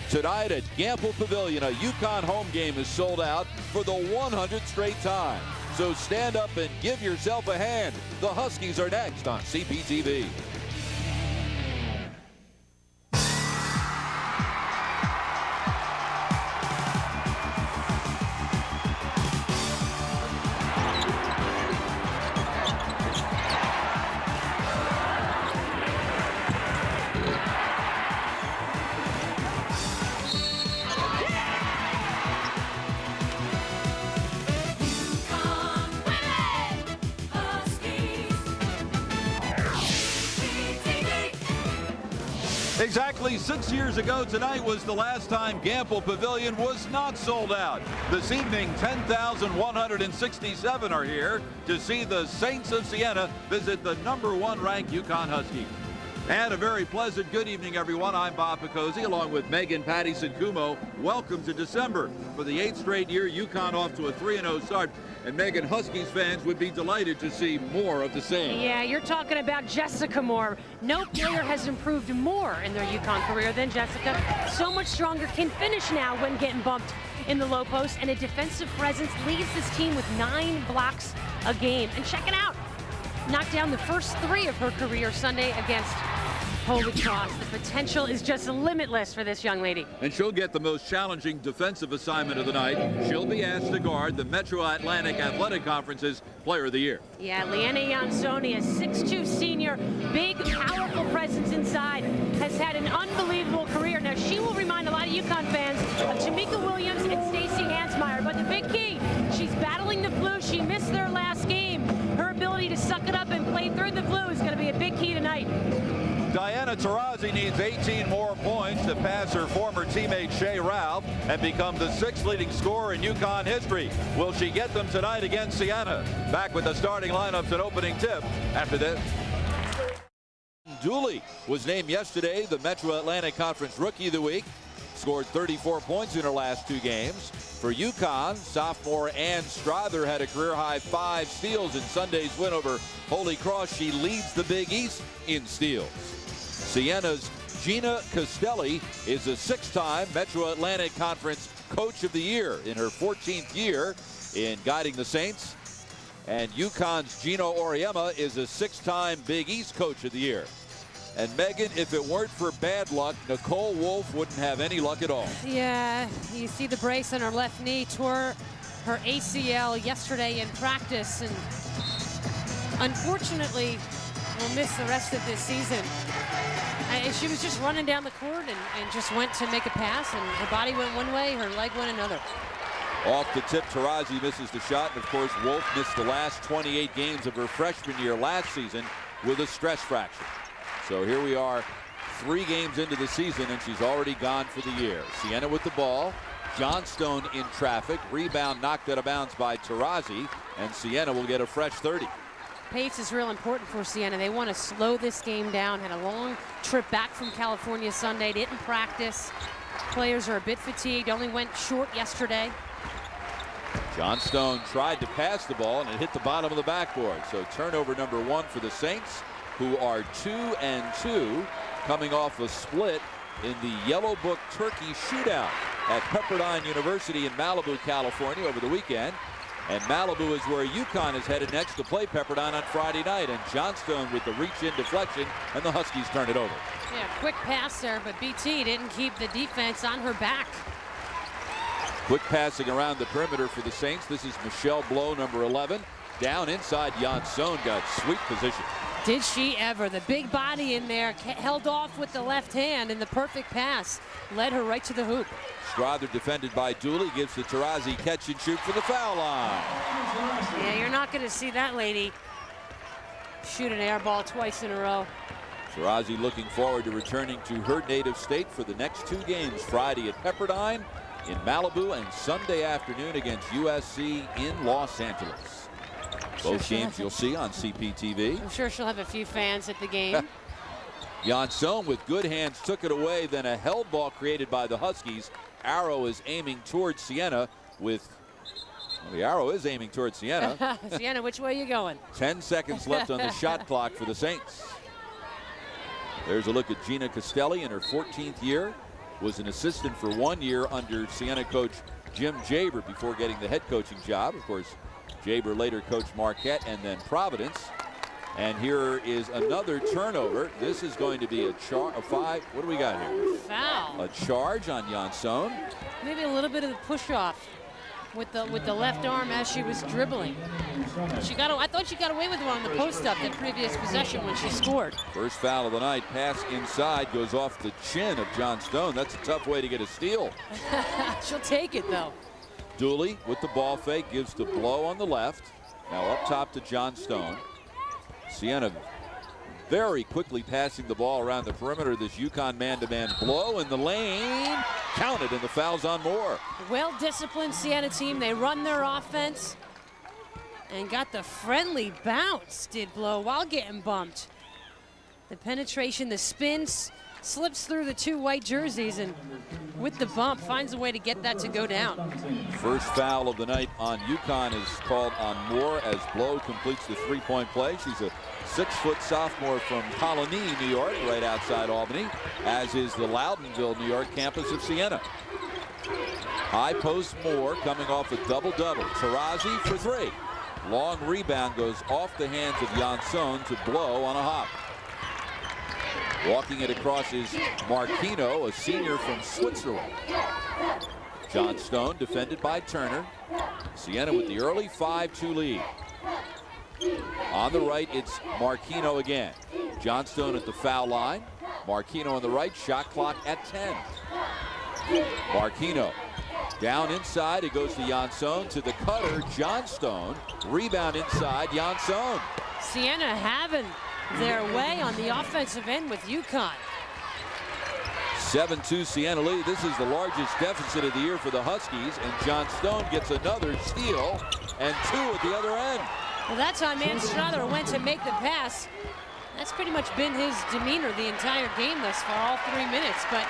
Tonight at Gamble Pavilion, a UConn home game is sold out for the 100th straight time. So stand up and give yourself a hand. The Huskies are next on CPTV. Exactly 6 years ago tonight was the last time Gamble Pavilion was not sold out. This evening, 10,167 are here to see the Saints of Siena visit the #1 ranked UConn Huskies. And a very pleasant good evening, everyone. I'm Bob Picozzi along with Megan Pattison-Kumo. Welcome to December. For the 8th straight year, UConn off to a 3-0 start. And Megan, Huskies fans would be delighted to see more of the same. Yeah, you're talking about Jessica Moore. No player has improved more in their UConn career than Jessica. So much stronger, can finish now when getting bumped in the low post, and a defensive presence, leads this team with 9 blocks a game. And check it out, knocked down the first 3 of her career Sunday against Holy Cross. The potential is just limitless for this young lady. And she'll get the most challenging defensive assignment of the night. She'll be asked to guard the Metro Atlantic Athletic Conference's Player of the Year. Yeah, Leanna Jansoni, a 6'2 senior, big, powerful presence inside, has had an unbelievable career. Now, she will remind a lot of UConn fans of Tamika Williams and Stacey Hansmeyer. But the big key, she's battling the flu. She missed their last game. Her ability to suck it up and play through the flu is going to be a big key tonight. Diana Taurasi needs 18 more points to pass her former teammate Shea Ralph and become the 6th leading scorer in UConn history. Will she get them tonight against Siena? Back with the starting lineups and opening tip after this. Dooley was named yesterday the Metro Atlantic Conference Rookie of the Week. Scored 34 points in her last 2 games. For UConn, sophomore Ann Strother had a career-high 5 steals in Sunday's win over Holy Cross. She leads the Big East in steals. Siena's Gina Castelli is a 6-time Metro Atlantic Conference Coach of the Year in her 14th year in guiding the Saints. And UConn's Gino Auriemma is a 6-time Big East Coach of the Year. And Megan, if it weren't for bad luck, Nicole Wolf wouldn't have any luck at all. Yeah, you see the brace on her left knee, tore her ACL yesterday in practice, and unfortunately will miss the rest of this season. She was just running down the court and just went to make a pass, and her body went one way, her leg went another. Off the tip, Taurasi misses the shot, and of course Wolf missed the last 28 games of her freshman year last season with a stress fracture. So here we are 3 games into the season, and she's already gone for the year. Siena with the ball. Johnstone in traffic. Rebound knocked out of bounds by Taurasi, and Siena will get a fresh 30. Pace is real important for Siena. They want to slow this game down. Had a long trip back from California Sunday. Didn't practice. Players are a bit fatigued. Only went short yesterday. Johnstone tried to pass the ball, and it hit the bottom of the backboard. So turnover number 1 for the Saints, who are 2-2, coming off a split in the Yellow Book Turkey shootout at Pepperdine University in Malibu, California over the weekend. And Malibu is where UConn is headed next to play Pepperdine on Friday night. And Johnstone with the reach-in deflection, and the Huskies turn it over. Yeah, quick pass there, but BT didn't keep the defense on her back. Quick passing around the perimeter for the Saints. This is Michelle Blow, number 11. Down inside, Jansson got sweet position. Did she ever? The big body in there held off with the left hand, and the perfect pass led her right to the hoop. Strother defended by Dooley, gives to Taurasi, catch and shoot for the foul line. Yeah, you're not going to see that lady shoot an air ball twice in a row. Taurasi looking forward to returning to her native state for the next 2 games, Friday at Pepperdine in Malibu and Sunday afternoon against USC in Los Angeles. Both games you'll see on CPTV. I'm sure she'll have a few fans at the game. Jansson with good hands took it away, then a held ball created by the Huskies. Arrow is aiming towards Siena with, well, the arrow is aiming towards Siena. Siena, which way are you going? 10 seconds left on the shot clock for the Saints. There's a look at Gina Castelli in her 14th year was an assistant for 1 year under Siena coach Jim Jaber before getting the head coaching job. Of course, Jaber later coached Marquette and then Providence. And here is another turnover. This is going to be a five. What do we got here? Foul. A charge on Janson. Maybe a little bit of the push off with the left arm as she was dribbling. I thought she got away with one on the post up the previous possession when she scored. First foul of the night. Pass inside goes off the chin of Johnstone. That's a tough way to get a steal. She'll take it though. Dooley with the ball fake gives to Blow on the left. Now up top to Johnstone. Siena very quickly passing the ball around the perimeter. This UConn man-to-man. Blow in the lane. Counted, and the foul's on Moore. Well-disciplined Siena team. They run their offense and got the friendly bounce, did Blow, while getting bumped. The penetration, the spins, slips through the two white jerseys, and with the bump finds a way to get that to go down. First foul of the night on UConn is called on Moore as Blow completes the three-point play. She's a 6-foot sophomore from Colony, New York, right outside Albany, as is the Loudonville, New York campus of Siena. High post Moore coming off a double-double. Tarazi for three. Long rebound goes off the hands of Janson to Blow on a hop. Walking it across is Marquino, a senior from Switzerland. Johnstone defended by Turner. Siena with the early 5-2 lead. On the right, it's Marquino again. Johnstone at the foul line. Marquino on the right, shot clock at 10. Marquino down inside, it goes to Janson, to the cutter, Johnstone. Rebound inside, Janson. Siena having their way on the offensive end with UConn. 7-2 Siena lead. This is the largest deficit of the year for the Huskies, and Johnstone gets another steal and two at the other end. Well, that time Ann Strother went to make the pass. That's pretty much been his demeanor the entire game thus far, all 3 minutes. But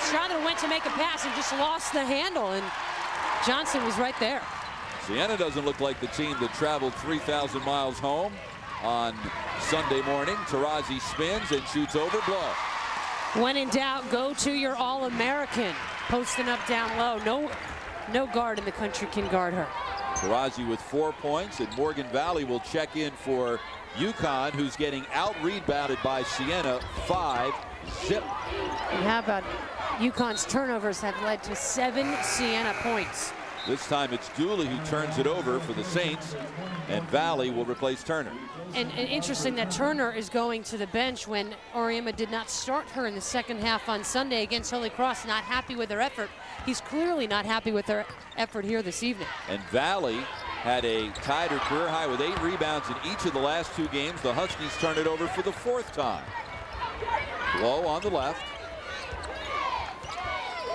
Strother went to make a pass and just lost the handle, and Johnson was right there. Siena doesn't look like the team that traveled 3,000 miles home on Sunday morning. Tarazi spins and shoots over Blow. When in doubt, go to your All-American. Posting up down low. No guard in the country can guard her. Tarazi with 4 points, and Morgan Valley will check in for UConn, who's getting out-rebounded by Siena 5-0. And how about UConn's turnovers have led to 7 Siena points. This time it's Dooley who turns it over for the Saints, and Valley will replace Turner. And interesting that Turner is going to the bench when Auriemma did not start her in the second half on Sunday against Holy Cross. Not happy with her effort. He's clearly not happy with her effort here this evening. And Valley had tied her career high with 8 rebounds in each of the last 2 games. The Huskies turn it over for the 4th time. Blow on the left.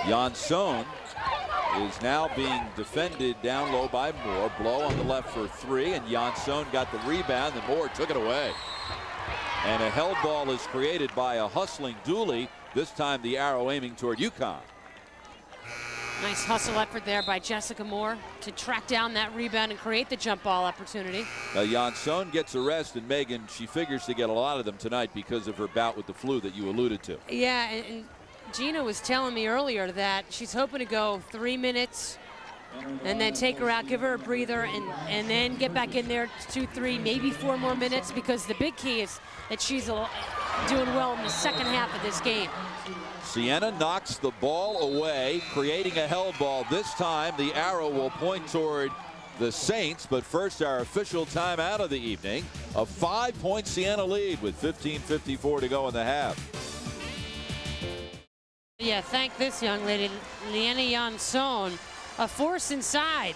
Janson is now being defended down low by Moore. Blow on the left for 3, and Janson got the rebound, and Moore took it away. And a held ball is created by a hustling Dooley, this time the arrow aiming toward UConn. Nice hustle effort there by Jessica Moore to track down that rebound and create the jump ball opportunity. Now Janson gets a rest, and Megan, she figures to get a lot of them tonight because of her bout with the flu that you alluded to. Yeah, and Gina was telling me earlier that she's hoping to go 3 minutes and then take her out, give her a breather, and then get back in there 2, 3, maybe 4 more minutes, because the big key is that she's doing well in the second half of this game. Siena knocks the ball away, creating a held ball. This time the arrow will point toward the Saints, but first our official timeout of the evening. A 5-point Siena lead with 15:54 to go in the half. Yeah, thank this young lady, Liana Janson, a force inside.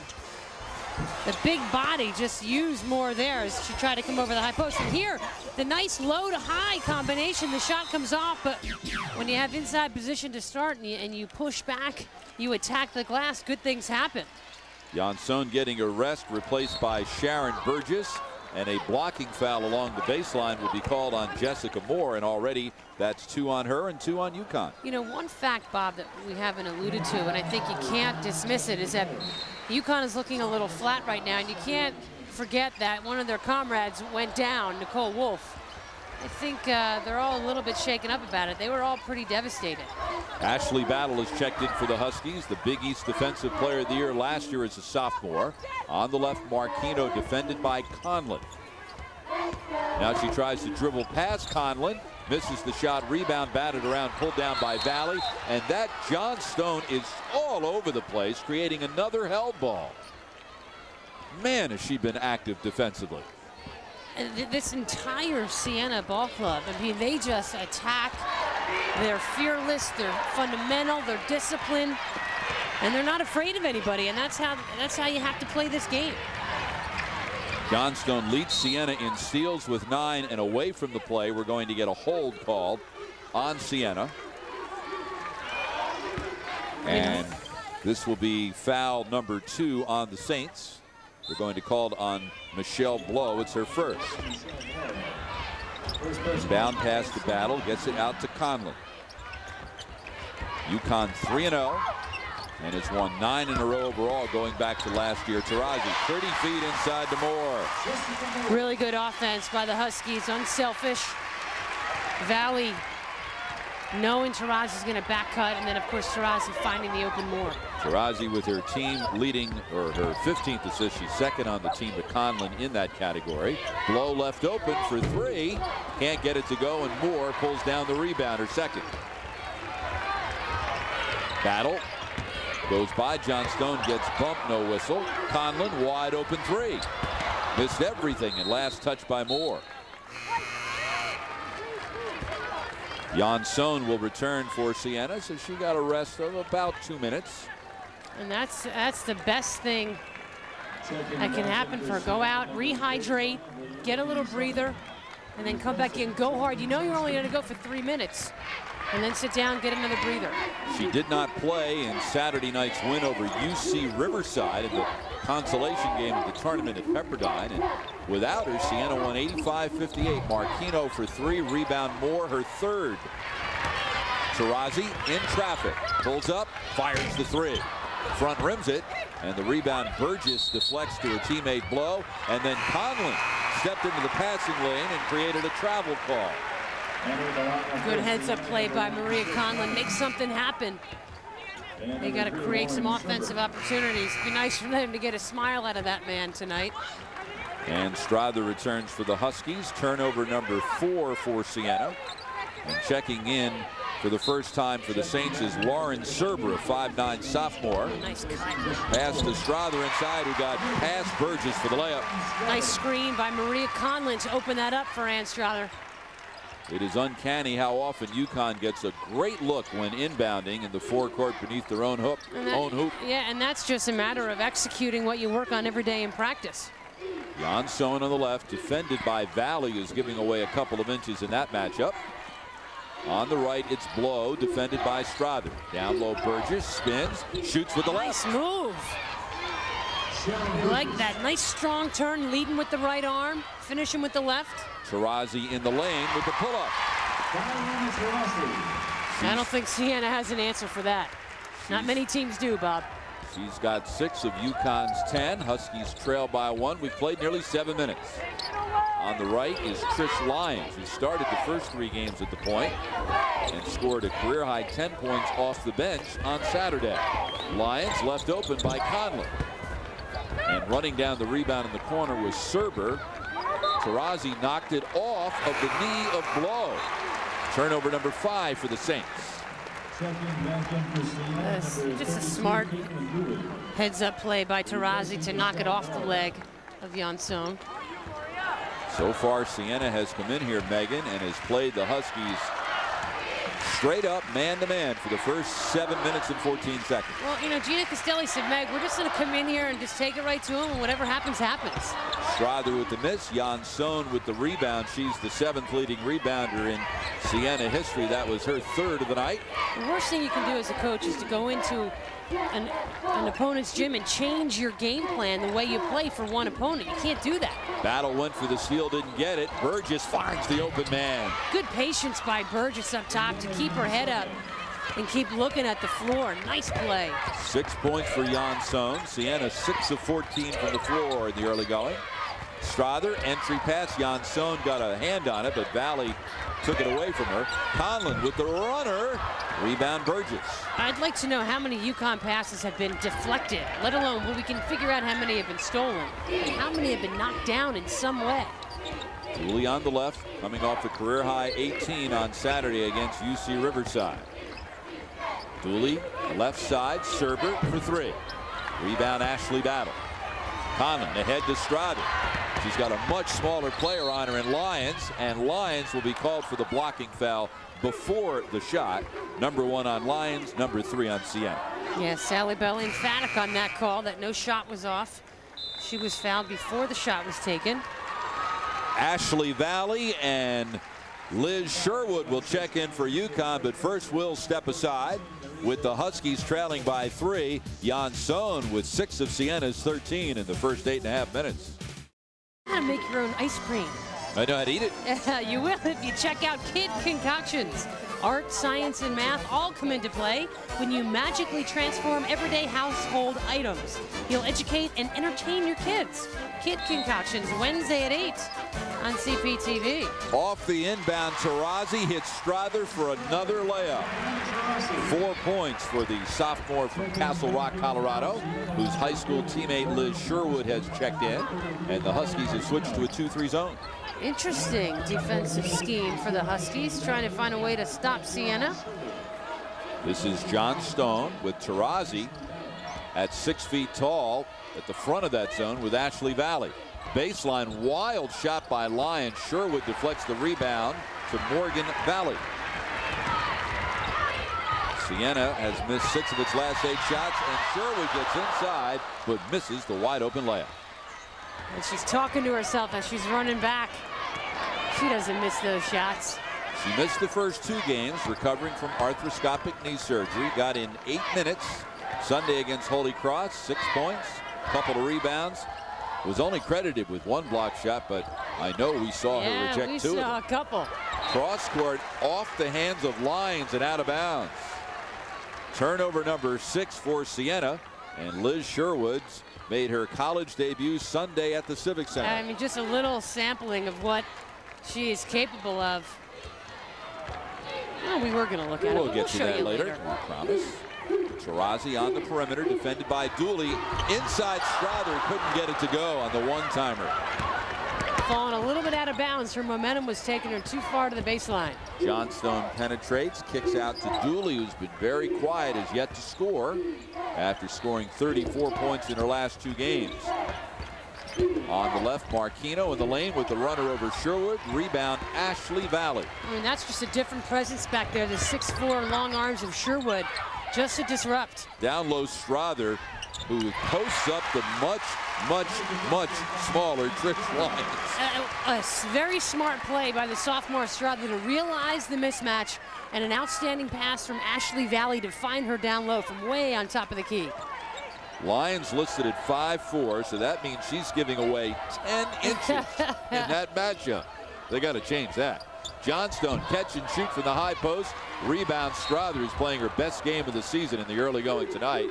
The big body just used more there as she tried to come over the high post. And here, the nice low to high combination. The shot comes off, but when you have inside position to start and you push back, you attack the glass, good things happen. Janson getting a rest, replaced by Sharon Burgess, and a blocking foul along the baseline will be called on Jessica Moore, and already that's 2 on her and 2 on UConn. You know, one fact, Bob, that we haven't alluded to, and I think you can't dismiss it, is that UConn is looking a little flat right now, and you can't forget that one of their comrades went down, Nicole Wolf. I think they're all a little bit shaken up about it. They were all pretty devastated. Ashley Battle is checked in for the Huskies, the Big East Defensive Player of the Year last year as a sophomore. On the left, Marquino, defended by Conlon. Now she tries to dribble past Conlon, misses the shot, rebound, batted around, pulled down by Valley, and that Johnstone is all over the place, creating another held ball. Man, has she been active defensively. This entire Siena ball club, I mean, they just attack. They're fearless, they're fundamental, they're disciplined, and they're not afraid of anybody, and that's how you have to play this game. Johnstone leads Siena in steals with 9, and away from the play, we're going to get a hold called on Siena. And this will be foul number 2 on the Saints. They're going to call it on Michelle Blow. It's her first. Down past the Battle, gets it out to Conlon. UConn 3-0, and it's won 9 in a row overall going back to last year. Taurasi 30 feet inside to Moore. Really good offense by the Huskies, unselfish. Valley knowing Taurasi's going to back cut, and then of course Taurasi finding the open Moore. Taurasi with her team leading, or her 15th assist. She's second on the team to Conlon in that category. Blow left open for 3. Can't get it to go, and Moore pulls down the rebound, her second. Battle goes by Johnstone, gets bumped, no whistle. Conlon wide open 3. Missed everything, and last touch by Moore. Jansson will return for Siena, so she got a rest of about 2 minutes. And that's the best thing that can happen for her. Go out, rehydrate, get a little breather, and then come back in, go hard. You know you're only going to go for 3 minutes, and then sit down, get another breather. She did not play in Saturday night's win over UC Riverside in the consolation game of the tournament at Pepperdine. And without her, Siena won 85-58. Marquino for 3, rebound Moore, her third. Taurasi in traffic, pulls up, fires the 3. Front rims it, and the rebound Burgess deflects to her teammate Blow, and then Conlon stepped into the passing lane and created a travel call. Good heads-up play by Maria Conlon. Make something happen. They got to create some offensive opportunities. Be nice for them to get a smile out of that man tonight. And Strother returns for the Huskies. Turnover number 4 for Siena. And checking in for the first time for the Saints is Lauren Serber, a 5'9" sophomore. Nice cut. Pass to Strother inside, who got past Burgess for the layup. Nice screen by Maria Conlon to open that up for Ann Strother. It is uncanny how often UConn gets a great look when inbounding in the forecourt beneath their own hoop. Yeah, and that's just a matter of executing what you work on every day in practice. Jansson on the left, defended by Valley, who's giving away a couple of inches in that matchup. On the right, it's Blow, defended by Strother. Down low, Burgess spins, shoots with the left. Nice move. I like that. Nice strong turn, leading with the right arm, finishing with the left. Taurasi in the lane with the pull-up. I don't think Siena has an answer for that. Not many teams do, Bob. She's got 6 of UConn's 10. Huskies trail by 1. We've played nearly 7 minutes. On the right is Trish Lyons, who started the first 3 games at the point and scored a career-high 10 points off the bench on Saturday. Lyons left open by Conlon. And running down the rebound in the corner was Serber. Taurasi knocked it off of the knee of Blow. Turnover number 5 for the Saints. Just a smart heads-up play by Taurasi to knock it off the leg of Jansson. So far, Siena has come in here, Megan, and has played the Huskies straight up man-to-man for the first 7 minutes and 14 seconds. Well, you know, Gina Castelli said, Meg, we're just going to come in here and just take it right to him, and whatever happens, happens. Strother with the miss, Jansson with the rebound. She's the 7th leading rebounder in Siena history. That was her 3rd of the night. The worst thing you can do as a coach is to go into an opponent's gym and change your game plan the way you play for one opponent. You can't do that. Battle went for the steal, didn't get it. Burgess finds the open man. Good patience by Burgess up top to keep her head up and keep looking at the floor. Nice play. 6 points for Jansson. Siena 6 of 14 from the floor in the early going. Strother, entry pass. Jansson got a hand on it, but Valley took it away from her. Conlon with the runner. Rebound Burgess. I'd like to know how many UConn passes have been deflected, let alone we can figure out how many have been stolen and how many have been knocked down in some way. Dooley on the left, coming off the career high 18 on Saturday against UC Riverside. Dooley, left side, Serbert for three. Rebound Ashley Battle. Conlon ahead to Strother. She's got a much smaller player on her in Lyons, and Lyons will be called for the blocking foul before the shot. Number 1 on Lyons, number 3 on Siena. Yeah, Sally Bell emphatic on that call that no shot was off. She was fouled before the shot was taken. Ashley Valley and Liz Sherwood will check in for UConn, but first we'll step aside with the Huskies trailing by 3. Jansson with 6 of Siena's 13 in the first 8.5 minutes. How to make your own ice cream. I know how to eat it. You will if you check out Kid Concoctions. Art, science, and math all come into play when you magically transform everyday household items. You'll educate and entertain your kids. Kid Concoctions, Wednesday at 8 on CPTV. Off the inbound, Taurasi hits Strother for another layup. 4 points for the sophomore from Castle Rock, Colorado, whose high school teammate Liz Sherwood has checked in, and the Huskies have switched to a 2-3 zone. Interesting defensive scheme for the Huskies, trying to find a way to stop Siena. This is John Stone with Taurasi at 6 feet tall at the front of that zone with Ashley Valley. Baseline, wild shot by Lyons. Sherwood deflects the rebound to Morgan Valley. Siena has missed 6 of its last 8 shots, and Sherwood gets inside but misses the wide open layup. And she's talking to herself as she's running back. She doesn't miss those shots. She missed the first 2 games, recovering from arthroscopic knee surgery. Got in 8 minutes Sunday against Holy Cross, 6 points, couple of rebounds. Was only credited with 1 block shot, but I know we saw her reject 2 of them. We saw a couple. Cross court off the hands of Lyons and out of bounds. Turnover number 6 for Siena, and Liz Sherwood's made her college debut Sunday at the Civic Center. I mean, just a little sampling of what she is capable of. Oh, we were going to look at it. We'll get to that later. We promise. Taurasi on the perimeter, defended by Dooley. Inside, Strother couldn't get it to go on the one-timer. Falling a little bit out of bounds. Her momentum was taking her too far to the baseline. Johnstone penetrates, kicks out to Dooley, who's been very quiet, has yet to score after scoring 34 points in her last 2 games. On the left, Marquino in the lane with the runner over Sherwood. Rebound, Ashley Valley. I mean, that's just a different presence back there. The 6'4" long arms of Sherwood just to disrupt. Down low, Strother, who posts up the much smaller Trish Lyons. A very smart play by the sophomore Strother to realize the mismatch, and an outstanding pass from Ashley Valley to find her down low from way on top of the key. Lyons listed at 5'4", so that means she's giving away 10 inches in that matchup. They got to change that. Johnstone catch and shoot from the high post. Rebound, Strother, who's playing her best game of the season in the early going tonight.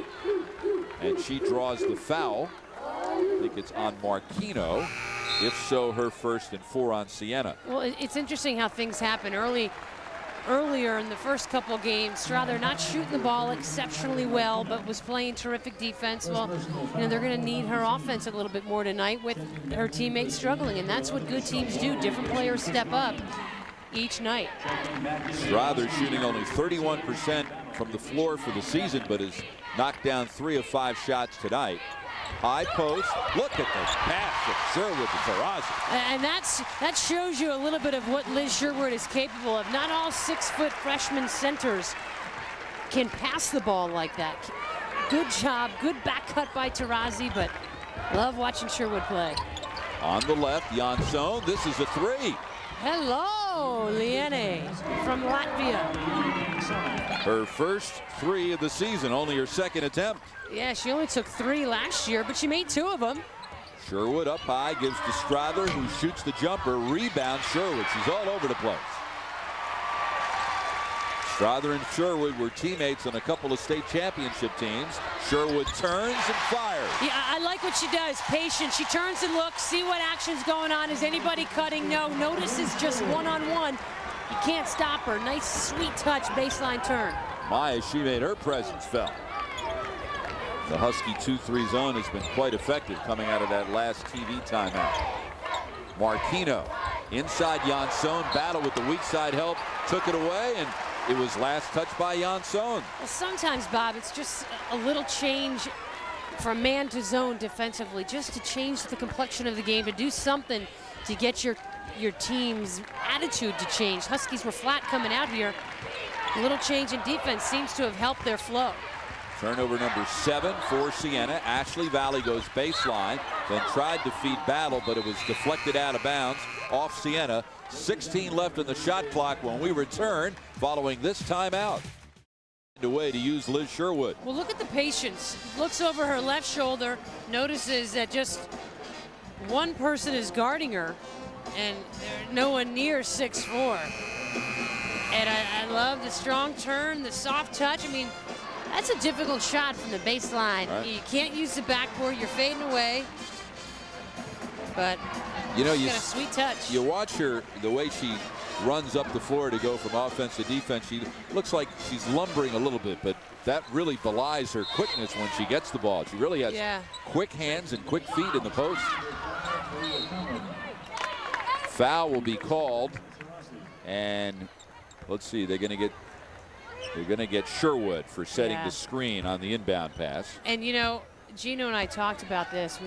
And she draws the foul. I think it's on Marquino. If so, her first and 4 on Siena. Well, it's interesting how things happen earlier in the first couple games. Strother not shooting the ball exceptionally well, but was playing terrific defense. Well, you know, they're going to need her offense a little bit more tonight with her teammates struggling, and that's what good teams do. Different players step up each night. Strother shooting only 31% from the floor for the season, but has knocked down 3 of 5 shots tonight. High post. Look at this pass of Sherwood to Taurasi. And that shows you a little bit of what Liz Sherwood is capable of. Not all 6-foot freshman centers can pass the ball like that. Good job, good back cut by Taurasi, but love watching Sherwood play. On the left, Jansson. This is a 3. Hello, Liene from Latvia. Her first 3 of the season, only her 2nd attempt. Yeah, she only took 3 last year, but she made 2 of them. Sherwood up high, gives to Strother, who shoots the jumper. Rebound, Sherwood. She's all over the place. Strother and Sherwood were teammates on a couple of state championship teams. Sherwood turns and fires. Yeah, I like what she does. Patient. She turns and looks, see what action's going on. Is anybody cutting? No. Notices just one-on-one. You can't stop her. Nice, sweet touch, baseline turn. Maya, she made her presence felt. The Husky 2-3 zone has been quite effective coming out of that last TV timeout. Marquino inside Janson, battle with the weak side help, took it away, and it was last touched by Janson. Well, sometimes, Bob, it's just a little change from man to zone defensively, just to change the complexion of the game, to do something to get your team's attitude to change. Huskies were flat coming out here. A little change in defense seems to have helped their flow. Turnover number 7 for Siena. Ashley Valley goes baseline, then tried to feed Battle, but it was deflected out of bounds off Siena. 16 left in the shot clock when we return following this timeout. Away to use Liz Sherwood. Well, look at the patience. Looks over her left shoulder, notices that just one person is guarding her, and there's no one near 6'4". And I love the strong turn, the soft touch. I mean, that's a difficult shot from the baseline. Right. You can't use the backboard. You're fading away. But you know, she's got a sweet touch. You watch her, the way she runs up the floor to go from offense to defense. She looks like she's lumbering a little bit, but that really belies her quickness when she gets the ball. She really has quick hands and quick feet in the post. Foul will be called, and let's see, they're going to get Sherwood for setting the screen on the inbound pass. And you know, Gino and I talked about this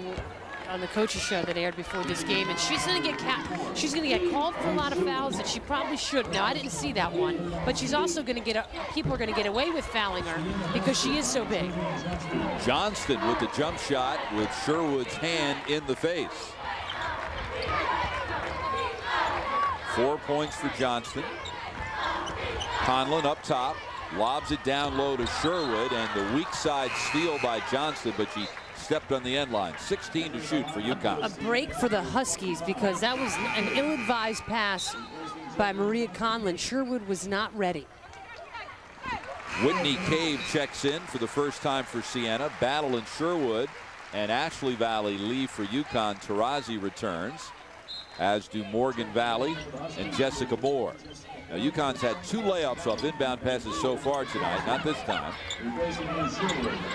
on the coaches show that aired before this game, and she's going to get called for a lot of fouls that she probably shouldn't. Now, I didn't see that one, but she's also going to get people are going to get away with fouling her because she is so big. Johnston with the jump shot with Sherwood's hand in the face. 4 points for Johnston. Conlon up top, lobs it down low to Sherwood, and the weak side steal by Johnston, but she stepped on the end line. 16 to shoot for UConn. A break for the Huskies because that was an ill-advised pass by Maria Conlon. Sherwood was not ready. Whitney Cave checks in for the first time for Siena. Battle and Sherwood and Ashley Valley leave for UConn. Tarazi returns, as do Morgan Valley and Jessica Moore. Now, UConn's had 2 layups off inbound passes so far tonight, not this time.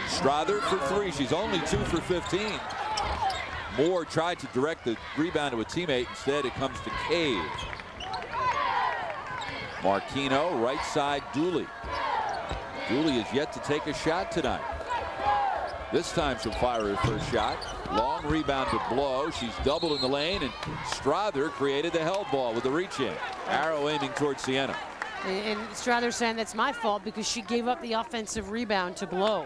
Strother for 3. She's only 2 for 15. Moore tried to direct the rebound to a teammate. Instead, it comes to Cave. Marquino, right side, Dooley. Dooley is yet to take a shot tonight. This time she'll fire her first shot. Long rebound to Blow. She's doubled in the lane, and Strother created the held ball with the reach in. Arrow aiming towards Siena. And Strother saying that's my fault because she gave up the offensive rebound to Blow.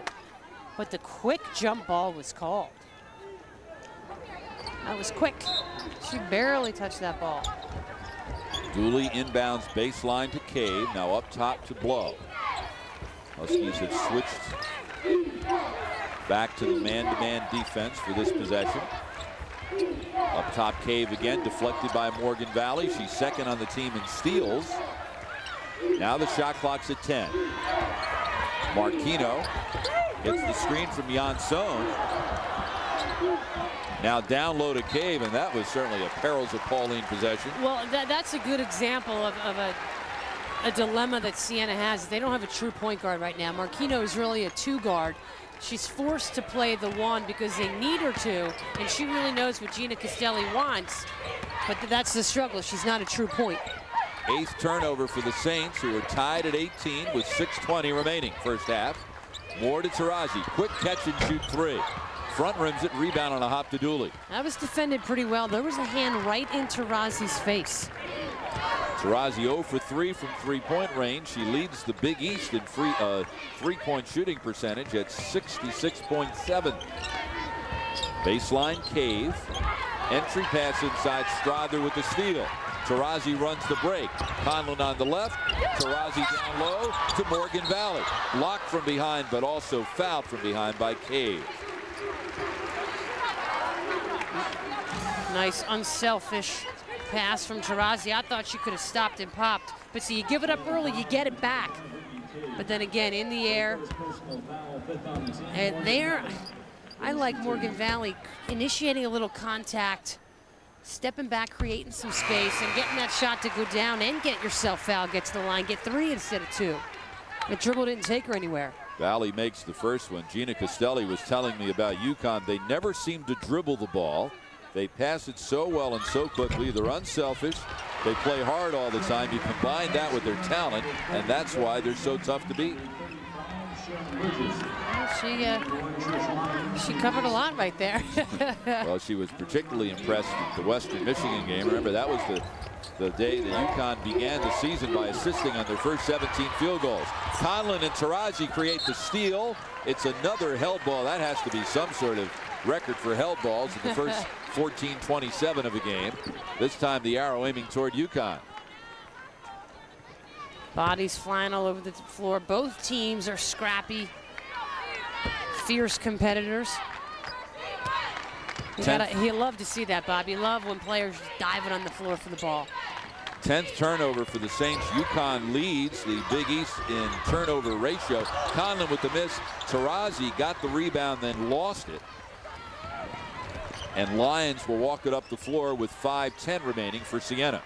But the quick jump ball was called. That was quick. She barely touched that ball. Dooley inbounds baseline to Cave. Now up top to Blow. Huskies have switched back to the man-to-man defense for this possession. Up top, Cave again, deflected by Morgan Valley. She's second on the team in steals. Now the shot clock's at 10. Marquino gets the screen from Janson. Now down low to Cave, and that was certainly a perils of Pauline possession. Well, that's a good example of a dilemma that Siena has. They don't have a true point guard right now. Marquino is really a 2 guard. She's forced to play the 1 because they need her to, and she really knows what Gina Castelli wants, but that's the struggle. She's not a true point. 8th turnover for the Saints, who are tied at 18 with 6:20 remaining first half. More to Tarazi. Quick catch and shoot 3. Front rims it, rebound on a hop to Dooley. That was defended pretty well. There was a hand right in Tarazi's face. Tarazi 0 for 3 from 3-point range. She leads the Big East in three-point shooting percentage at 66.7. Baseline, Cave. Entry pass inside, Strother with the steal. Tarazi runs the break. Conlon on the left. Tarazi down low to Morgan Valley. Blocked from behind, but also fouled from behind by Cave. Nice, unselfish pass from Tarazi. I thought she could have stopped and popped. But see, you give it up early, you get it back. but then again in the air. And there, I like Morgan Valley initiating a little contact, stepping back, creating some space, and getting that shot to go down and get yourself fouled, get to the line, get 3 instead of 2. The dribble didn't take her anywhere. Valley makes the first one. Gina Castelli was telling me about UConn. They never seem to dribble the ball. They pass it so well and so quickly. They're unselfish. They play hard all the time. You combine that with their talent, and that's why they're so tough to beat. She covered a lot right there. Well, she was particularly impressed with the Western Michigan game. Remember, that was the day that UConn began the season by assisting on their first 17 field goals. Conlon and Taraji create the steal. It's another held ball. That has to be some sort of record for held balls in the first 14:27 of a game. This time the arrow aiming toward UConn. Bodies flying all over the floor. Both teams are scrappy, fierce competitors. You love to see that, Bob. You love when players diving on the floor for the ball. 10th turnover for the Saints. UConn leads the Big East in turnover ratio. Conlon with the miss. Tarazi got the rebound, then lost it. And Lions will walk it up the floor with 5:10 remaining for Siena.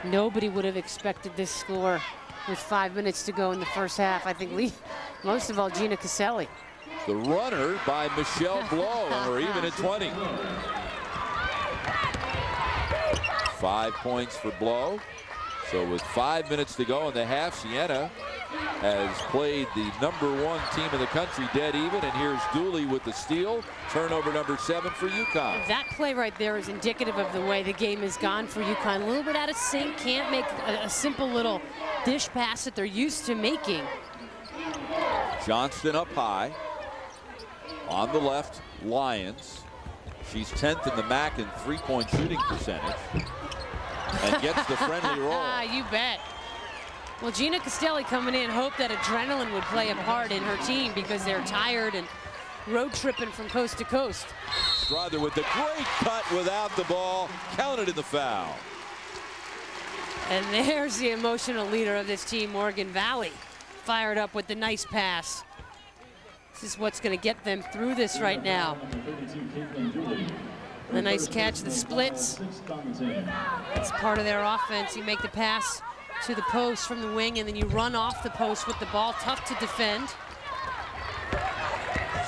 Nobody would have expected this score with 5 minutes to go in the first half. I think most of all, Gina Caselli. The runner by Michelle Blow, and we're even at 20. 5 points for Blow. So with 5 minutes to go in the half, Siena has played the #1 team in the country dead even. And here's Dooley with the steal. Turnover number 7 for UConn. That play right there is indicative of the way the game has gone for UConn. A little bit out of sync, can't make a simple little dish pass that they're used to making. Johnston up high. On the left, Lions. She's 10th in the MAC in three-point shooting percentage. And gets the friendly roll. You bet. Well, Gina Castelli coming in hoped that adrenaline would play a part in her team because they're tired and road tripping from coast to coast. Strother with the great cut without the ball. Counted in the foul. And there's the emotional leader of this team, Morgan Valley. Fired up with the nice pass. This is what's going to get them through this right now. The nice catch, the splits. It's part of their offense. You make the pass to the post from the wing, and then you run off the post with the ball. Tough to defend.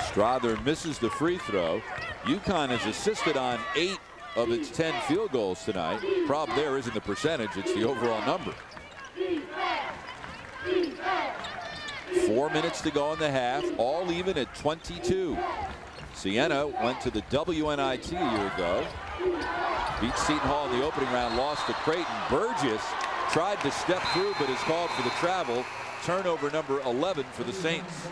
Strother misses the free throw. UConn has assisted on 8 of its 10 field goals tonight. Problem there isn't the percentage, it's the overall number. 4 minutes to go in the half, all even at 22. Siena went to the WNIT a year ago. Beat Seton Hall in the opening round, lost to Creighton. Burgess tried to step through, but is called for the travel. Turnover number 11 for the Saints.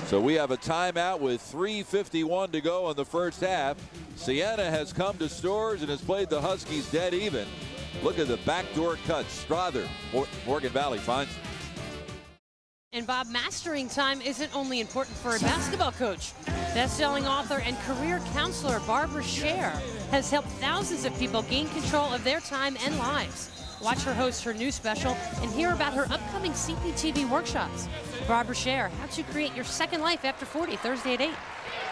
So we have a timeout with 3:51 to go in the first half. Siena has come to Storrs and has played the Huskies dead even. Look at the backdoor cut. Strother, Morgan Valley finds it. And Bob, mastering time isn't only important for a basketball coach. Best-selling author and career counselor Barbara Scher has helped thousands of people gain control of their time and lives. Watch her host her new special and hear about her upcoming CPTV workshops. Barbara Scher, how to create your second life after 40, Thursday at 8.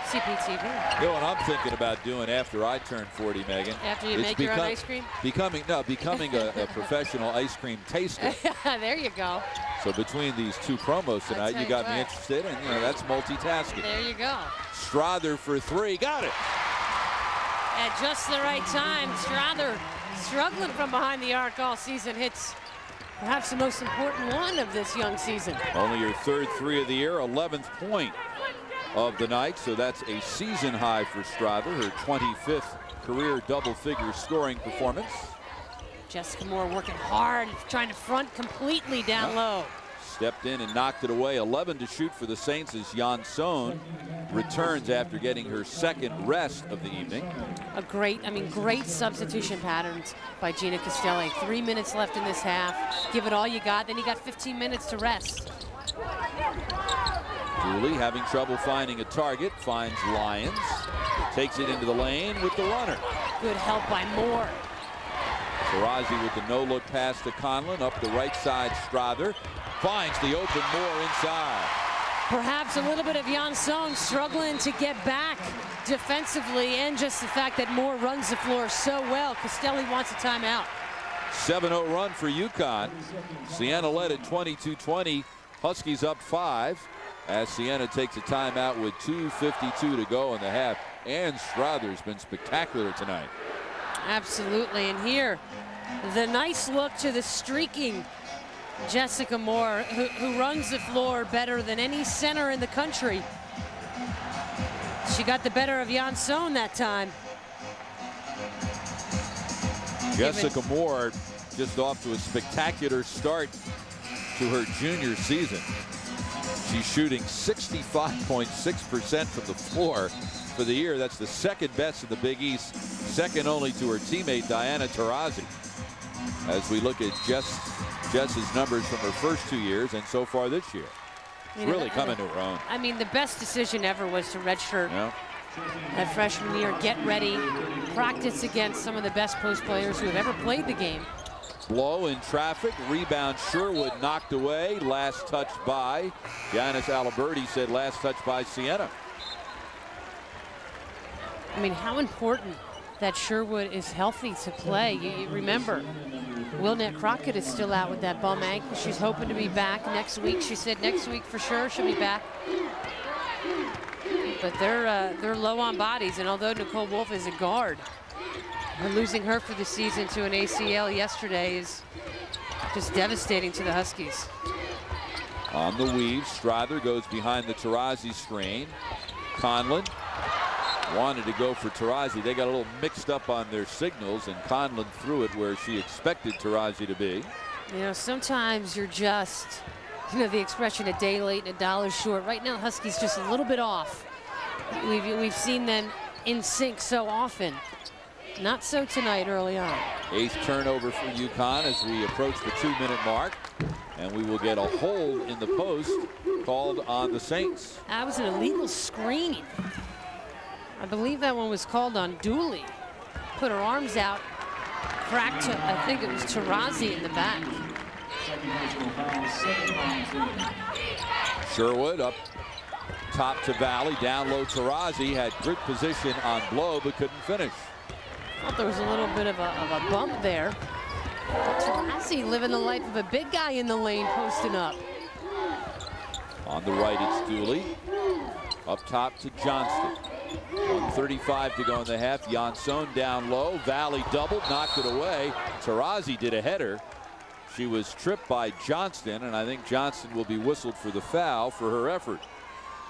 CPTV. You know what I'm thinking about doing after I turn 40, Megan? After you make your own ice cream? Becoming a professional ice cream taster. There you go. So between these two promos tonight, you got me interested, and that's multitasking. There you go. Strother for 3, got it. At just the right time, Strother struggling from behind the arc all season, hits perhaps the most important one of this young season. Only her 3rd 3 of the year, 11th point of the night, so that's a season high for Strother, her 25th career double-figure scoring performance. Jessica Moore working hard, trying to front completely down low. Stepped in and knocked it away. 11 to shoot for the Saints as Jansson returns after getting her 2nd rest of the evening. Great substitution patterns by Gina Castelli. 3 minutes left in this half. Give it all you got, then you got 15 minutes to rest. Dooley having trouble finding a target, finds Lyons, takes it into the lane with the runner. Good help by Moore. Tarazi with the no-look pass to Conlon. Up the right side, Strother finds the open Moore inside. Perhaps a little bit of Jansson struggling to get back defensively, and just the fact that Moore runs the floor so well. Castelli wants a timeout. 7-0 run for UConn. Siena led at 22-20. Huskies up 5 as Siena takes a timeout with 2:52 to go in the half. And Strother's been spectacular tonight. Absolutely. And here, the nice look to the streaking Jessica Moore, who runs the floor better than any center in the country. She got the better of Jansson that time. Jessica Moore just off to a spectacular start to her junior season. She's shooting 65.6% from the floor for the year. That's the second best in the Big East, second only to her teammate Diana Taurasi. As we look at Jess's numbers from her first 2 years and so far this year, really coming to her own. I mean, the best decision ever was to redshirt that freshman year, get ready, practice against some of the best post players who have ever played the game. Blow in traffic, rebound Sherwood knocked away, last touch by Giannis Aliberti, said last touch by Siena. I mean, how important that Sherwood is healthy to play. You remember, Wilnette Crockett is still out with that bum ankle. She's hoping to be back next week. She said next week for sure she'll be back. But they're low on bodies, and although Nicole Wolf is a guard, losing her for the season to an ACL yesterday is just devastating to the Huskies. On the weave, Strother goes behind the Taurasi screen. Conlon wanted to go for Taurasi. They got a little mixed up on their signals, and Conlon threw it where she expected Taurasi to be. You know, sometimes you're just, you know, the expression a day late and a dollar short. Right now, Huskies just a little bit off. We've seen them in sync so often. Not so tonight early on. 8th turnover for UConn as we approach the 2-minute mark. And we will get a hold in the post called on the Saints. That was an illegal screen. I believe that one was called on Dooley. Put her arms out, cracked to, I think it was Taurasi in the back. Sherwood up top to Valley, down low Taurasi, had good position on Blow but couldn't finish. Thought there was a little bit of a bump there. Taurasi living the life of a big guy in the lane, posting up. On the right, it's Dooley. Up top to Johnston. 1:35 to go in the half. Jansson down low. Valley doubled, knocked it away. Taurasi did a header. She was tripped by Johnston, and I think Johnston will be whistled for the foul for her effort.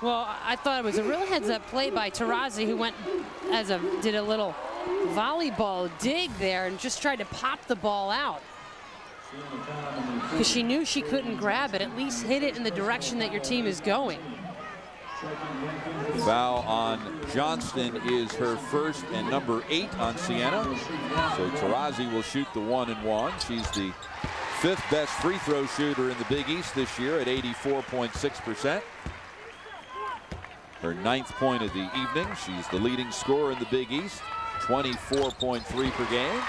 Well, I thought it was a real heads-up play by Taurasi, who went did a little volleyball dig there and just tried to pop the ball out. Because she knew she couldn't grab it, at least hit it in the direction that your team is going. Foul on Johnston is her first and number 8 on Siena. So Taurasi will shoot the 1-and-1. She's the 5th best free throw shooter in the Big East this year at 84.6%. Her 9th point of the evening. She's the leading scorer in the Big East, 24.3 per game,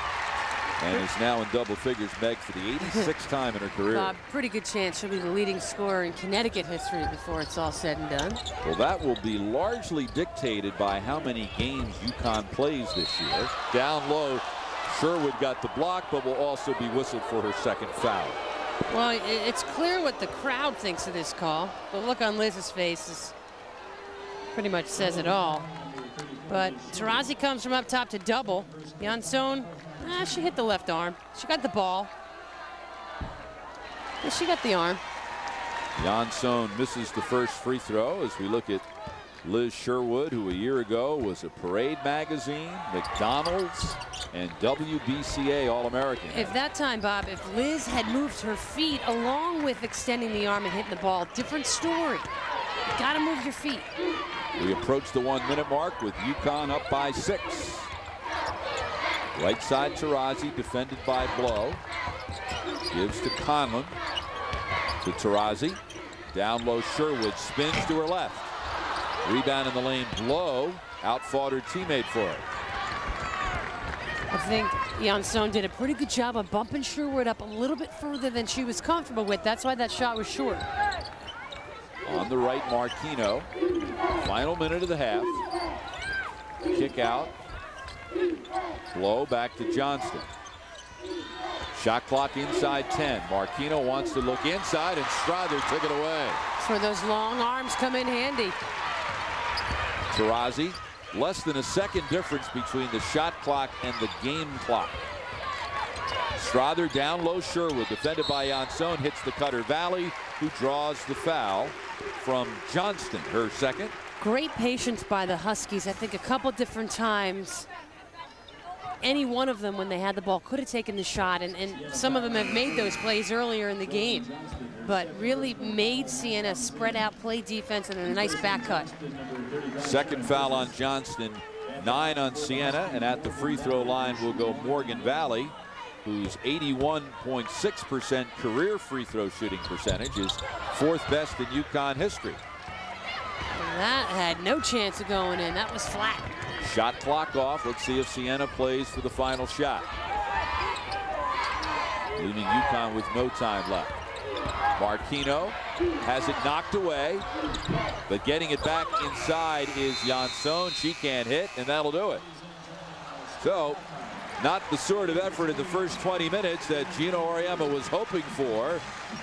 and is now in double figures, Meg, for the 86th time in her career. Bob, pretty good chance she'll be the leading scorer in Connecticut history before it's all said and done. Well, that will be largely dictated by how many games UConn plays this year. Down low, Sherwood got the block, but will also be whistled for her second foul. Well, it's clear what the crowd thinks of this call. The look on Liz's face is pretty much says it all. But Taurasi comes from up top to double. Jansson, she hit the left arm. She got the ball. Yeah, she got the arm. Jansson misses the first free throw as we look at Liz Sherwood, who a year ago was a Parade Magazine, McDonald's, and WBCA All-American. If that time, Bob, if Liz had moved her feet along with extending the arm and hitting the ball, different story. You gotta move your feet. We approach the 1-minute mark with UConn up by 6. Right side Taurasi, defended by Blow. Gives to Conlon. To Taurasi. Down low Sherwood, spins to her left. Rebound in the lane, Blow outfought her teammate for it. think Janson did a pretty good job of bumping Sherwood up a little bit further than she was comfortable with. That's why that shot was short. On the right, Marquino. Final minute of the half. Kick out. Low back to Johnston. Shot clock inside 10. Marquino wants to look inside, and Strother took it away. That's where those long arms come in handy. Taurasi, less than a second difference between the shot clock and the game clock. Strother down low, Sherwood, defended by Janson, hits the cutter Valley, who draws the foul from Johnston, her second. Great patience by the Huskies. I think a couple different times, any one of them when they had the ball could have taken the shot, and some of them have made those plays earlier in the game, but really made Siena spread out, play defense, and a nice back cut. Second foul on Johnston, 9 on Siena, and at the free throw line will go Morgan Valley, whose 81.6% career free throw shooting percentage is 4th best in UConn history. That had no chance of going in. That was flat. Shot clock off. Let's see if Siena plays for the final shot. Leaving UConn with no time left. Marquino has it knocked away, but getting it back inside is Janson. She can't hit, and that'll do it. So, not the sort of effort in the first 20 minutes that Gino Auriemma was hoping for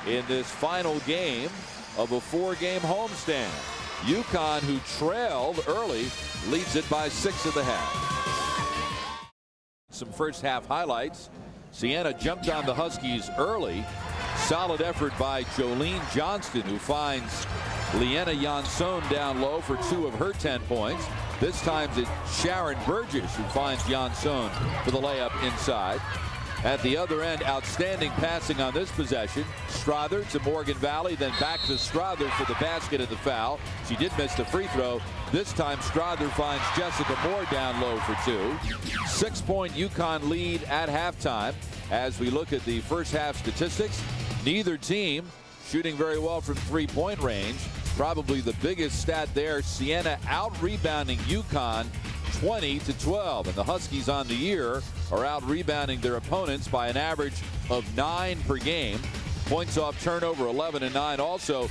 in this final game of a 4-game homestand. UConn, who trailed early, leads it by 6 of the half. Some first half highlights. Siena jumped on the Huskies early. Solid effort by Jolene Johnston, who finds Leanna Janson down low for 2 of her 10 points. This time it's Sharon Burgess who finds Janson for the layup inside. At the other end, outstanding passing on this possession. Strother to Morgan Valley, then back to Strother for the basket and the foul. She did miss the free throw. This time Strother finds Jessica Moore down low for 2. 6-point UConn lead at halftime. As we look at the first half statistics, neither team shooting very well from 3-point range. Probably the biggest stat there, Siena out-rebounding UConn 20-12, and the Huskies on the year are out-rebounding their opponents by an average of 9 per game. Points off turnover 11 and 9. Also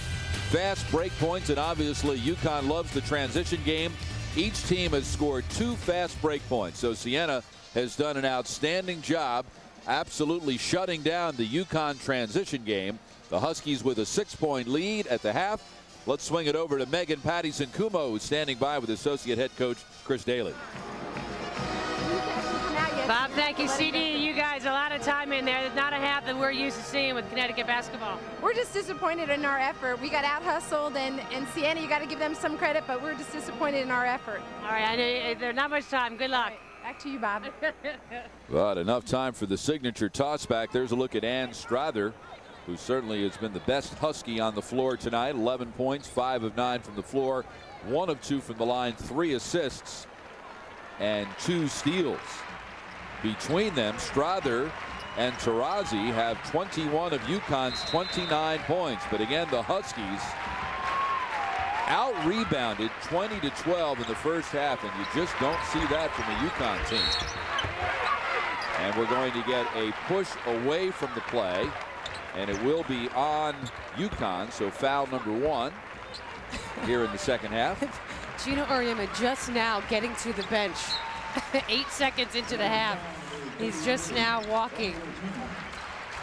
fast break points, and obviously UConn loves the transition game. Each team has scored 2 fast break points, so Siena has done an outstanding job absolutely shutting down the UConn transition game. The Huskies with a 6-point lead at the half. Let's swing it over to Megan Pattison-Kumo, who's standing by with associate head coach Chris Daly. Bob, thank you. CD, you guys, a lot of time in there. There's not a half that we're used to seeing with Connecticut basketball. We're just disappointed in our effort. We got out-hustled, and Siena, you got to give them some credit, but we're just disappointed in our effort. All right, I know there's not much time. Good luck. Right, back to you, Bob. But enough time for the signature toss back. There's a look at Ann Strother, who certainly has been the best Husky on the floor tonight. 11 points, 5 of 9 from the floor, 1 of 2 from the line, 3 assists, and 2 steals. Between them, Strother and Taurasi have 21 of UConn's 29 points. But again, the Huskies out-rebounded 20-12 in the first half, and you just don't see that from the UConn team. And we're going to get a push away from the play, and it will be on UConn, so foul number 1 here in the second half. Gino Auriemma just now getting to the bench. 8 seconds into the half. He's just now walking.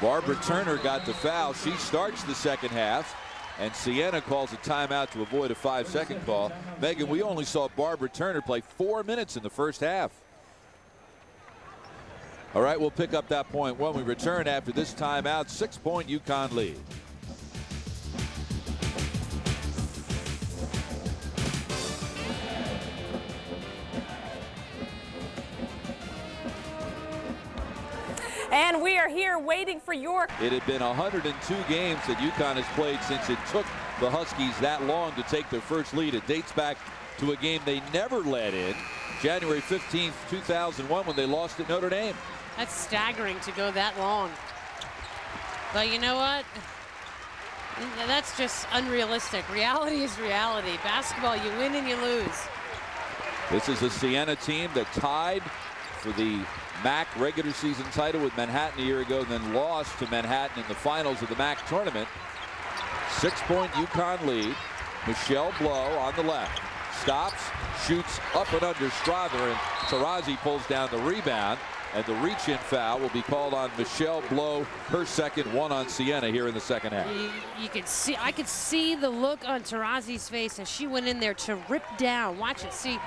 Barbara Turner got the foul. She starts the second half, and Siena calls a timeout to avoid a 5-second call. Megan, we only saw Barbara Turner play 4 minutes in the first half. All right, we'll pick up that point when we return after this timeout. 6-point UConn lead. And we are here waiting for your... It had been 102 games that UConn has played since it took the Huskies that long to take their first lead. It dates back to a game they never led in, January 15th, 2001, when they lost at Notre Dame. That's staggering to go that long. But you know what? That's just unrealistic. Reality is reality. Basketball, you win and you lose. This is a Siena team that tied for the MAC regular season title with Manhattan a year ago, then lost to Manhattan in the finals of the MAC tournament. 6-point UConn lead. Michelle Blow on the left. Stops, shoots up and under Strother, and Taurasi pulls down the rebound. And the reach-in foul will be called on Michelle Blow, her second, one on Siena here in the second half. You could see, I could see the look on Taurasi's face as she went in there to rip down. Watch it, see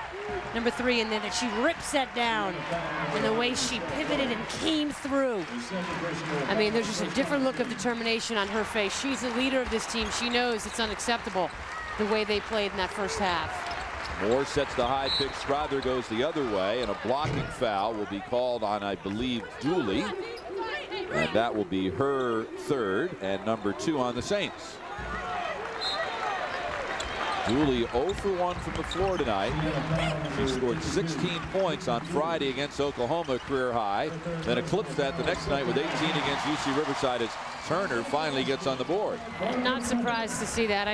number 3 in there, that she rips that down. And the way she pivoted and came through. I mean, there's just a different look of determination on her face. She's the leader of this team. She knows it's unacceptable the way they played in that first half. Moore sets the high pick. Strother goes the other way, and a blocking foul will be called on, I believe, Dooley. And that will be her third and number 2 on the Saints. Dooley 0 for 1 from the floor tonight. She scored 16 points on Friday against Oklahoma, career high. Then eclipsed that the next night with 18 against UC Riverside as Turner finally gets on the board. I'm not surprised to see that.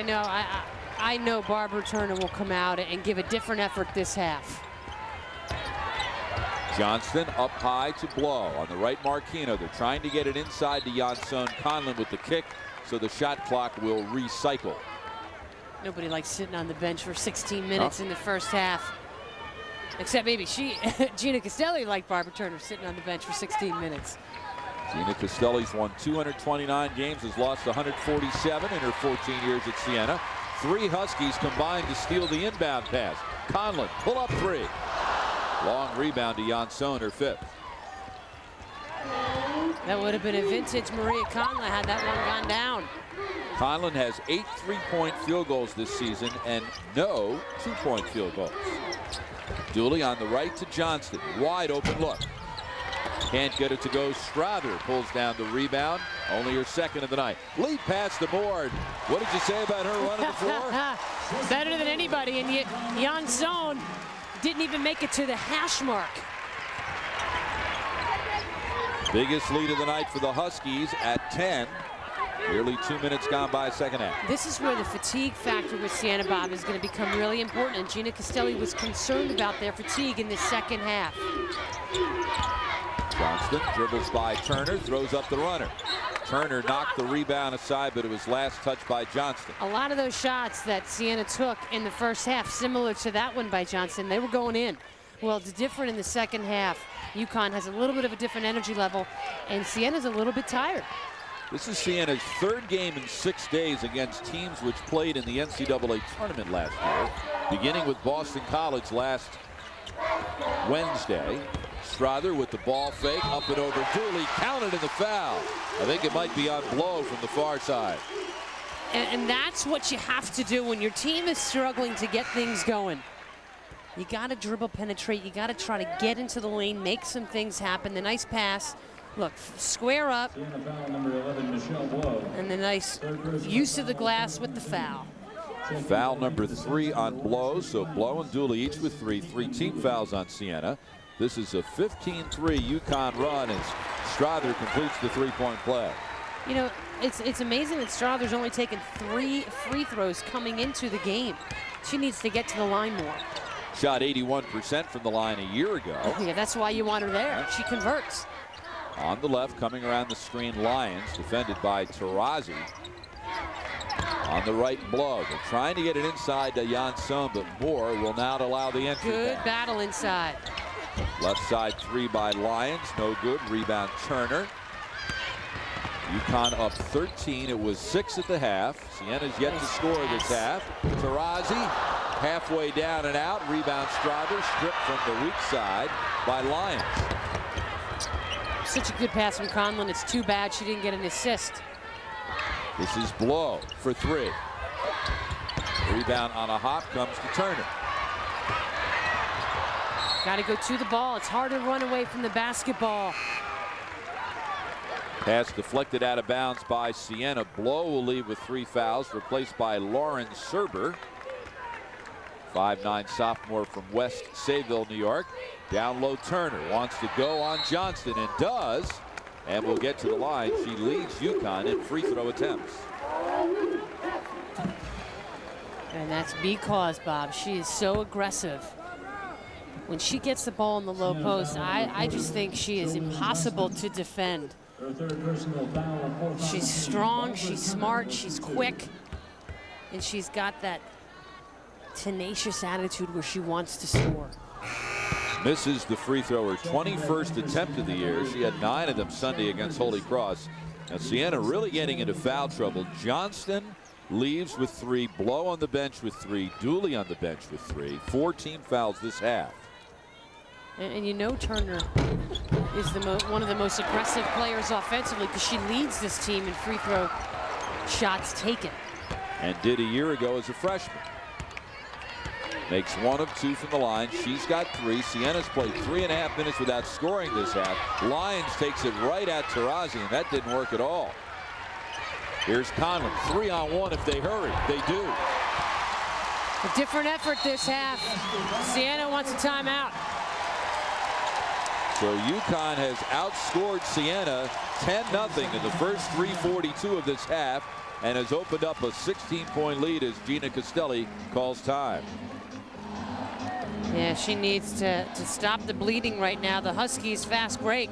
I know Barbara Turner will come out and give a different effort this half. Johnston up high to Blow on the right. Marquino. They're trying to get it inside to Janson. Conlon with the kick, so the shot clock will recycle. Nobody likes sitting on the bench for 16 minutes in the first half. Except maybe Gina Castelli liked Barbara Turner sitting on the bench for 16 minutes. Gina Castelli's won 229 games, has lost 147 in her 14 years at Siena. 3 Huskies combined to steal the inbound pass. Conlon, pull up 3. Long rebound to Janson, her 5th. That would have been a vintage Maria Conlon had that one gone down. Conlon has 8 3-point field goals this season and no 2-point field goals. Dooley on the right to Johnston. Wide open look. Can't get it to go. Strother pulls down the rebound. Only her second of the night. Lead pass the board. What did you say about her running the floor? Better than anybody. And Janson didn't even make it to the hash mark. Biggest lead of the night for the Huskies at 10. Nearly 2 minutes gone by second half. This is where the fatigue factor with Siena, Bob, is going to become really important. And Gina Castelli was concerned about their fatigue in the second half. Johnston dribbles by Turner, throws up the runner. Turner knocked the rebound aside, but it was last touched by Johnston. A lot of those shots that Siena took in the first half, similar to that one by Johnston, they were going in. Well, it's different in the second half. UConn has a little bit of a different energy level, and Siena's a little bit tired. This is Siena's 3rd game in 6 days against teams which played in the NCAA tournament last year, beginning with Boston College last Wednesday. Strother with the ball fake, up and over Dooley, counted in the foul. I think it might be on Blow from the far side. And that's what you have to do when your team is struggling to get things going. You got to dribble, penetrate. You got to try to get into the lane, make some things happen. The nice pass. Look, square up. And the nice use of the glass with the foul. Foul number 3 on Blow. So Blow and Dooley each with 3 team fouls on Siena. This is a 15-3 UConn run as Strother completes the 3-point play. You know, it's amazing that Strother's only taken 3 free throws coming into the game. She needs to get to the line more. Shot 81% from the line a year ago. Yeah, that's why you want her there. She converts. On the left, coming around the screen, Lyons, defended by Taurasi. On the right, Blow. They're trying to get it inside to Janson, but Moore will not allow the entry. Good battle inside. Left side 3 by Lyons, no good. Rebound Turner. UConn up 13. It was 6 at the half. Siena's yet to score this half. Taurasi halfway down and out. Rebound Strother, stripped from the weak side by Lyons. Such a good pass from Conlon. It's too bad she didn't get an assist. This is Blow for 3. Rebound on a hop comes to Turner. Got to go to the ball. It's hard to run away from the basketball. Pass deflected out of bounds by Siena. Blow will leave with 3 fouls, replaced by Lauren Serber. 5'9" sophomore from West Sayville, New York. Down low, Turner wants to go on Johnston and does, and will get to the line. She leads UConn in free throw attempts. And that's because, Bob, she is so aggressive when she gets the ball in the low post, I just think she is impossible to defend. She's strong, she's smart, she's quick, and she's got that tenacious attitude where she wants to score. Misses the free throw, her 21st attempt of the year. She had 9 of them Sunday against Holy Cross. Now Siena really getting into foul trouble. Johnston leaves with 3, Blow on the bench with 3, Dooley on the bench with 3. 4 team fouls this half. And you know Turner is one of the most aggressive players offensively because she leads this team in free throw shots taken. And did a year ago as a freshman. Makes 1 of 2 from the line. She's got 3. Siena's played 3.5 minutes without scoring this half. Lyons takes it right at Taurasi, and that didn't work at all. Here's Conlon, 3-on-1 if they hurry. They do. A different effort this half. Siena wants a timeout. So UConn has outscored Siena 10-0 in the first 3:42 of this half and has opened up a 16-point lead as Gina Castelli calls time. Yeah, she needs to stop the bleeding right now. The Huskies' fast break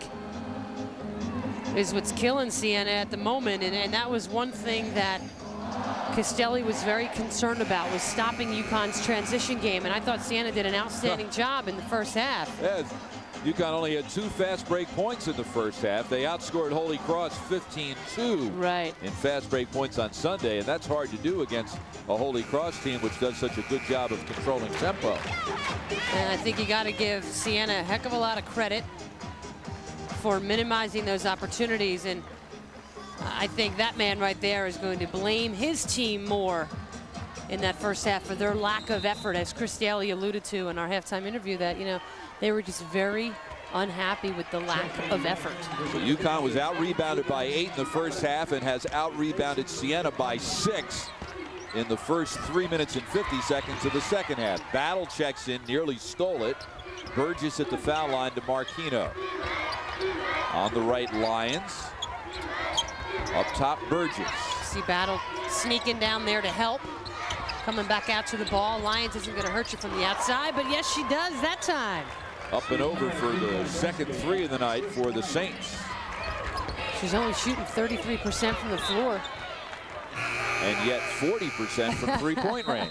is what's killing Siena at the moment, and that was one thing that Castelli was very concerned about, was stopping UConn's transition game, and I thought Siena did an outstanding job in the first half. Yeah, UConn only had 2 fast break points in the first half. They outscored Holy Cross 15-2 in fast break points on Sunday, and that's hard to do against a Holy Cross team which does such a good job of controlling tempo. And I think you got to give Siena a heck of a lot of credit for minimizing those opportunities, and I think that man right there is going to blame his team more in that first half for their lack of effort, as Chris Daly alluded to in our halftime interview, that they were just very unhappy with the lack of effort. So UConn was out-rebounded by 8 in the first half and has out-rebounded Siena by 6 in the first 3 minutes and 50 seconds of the second half. Battle checks in, nearly stole it. Burgess at the foul line to Marquino. On the right, Lyons. Up top, Burgess. See Battle sneaking down there to help. Coming back out to the ball. Lyons isn't going to hurt you from the outside, but yes, she does that time. Up and over for the second 3 of the night for the Saints. She's only shooting 33% from the floor. And yet 40% from three-point range.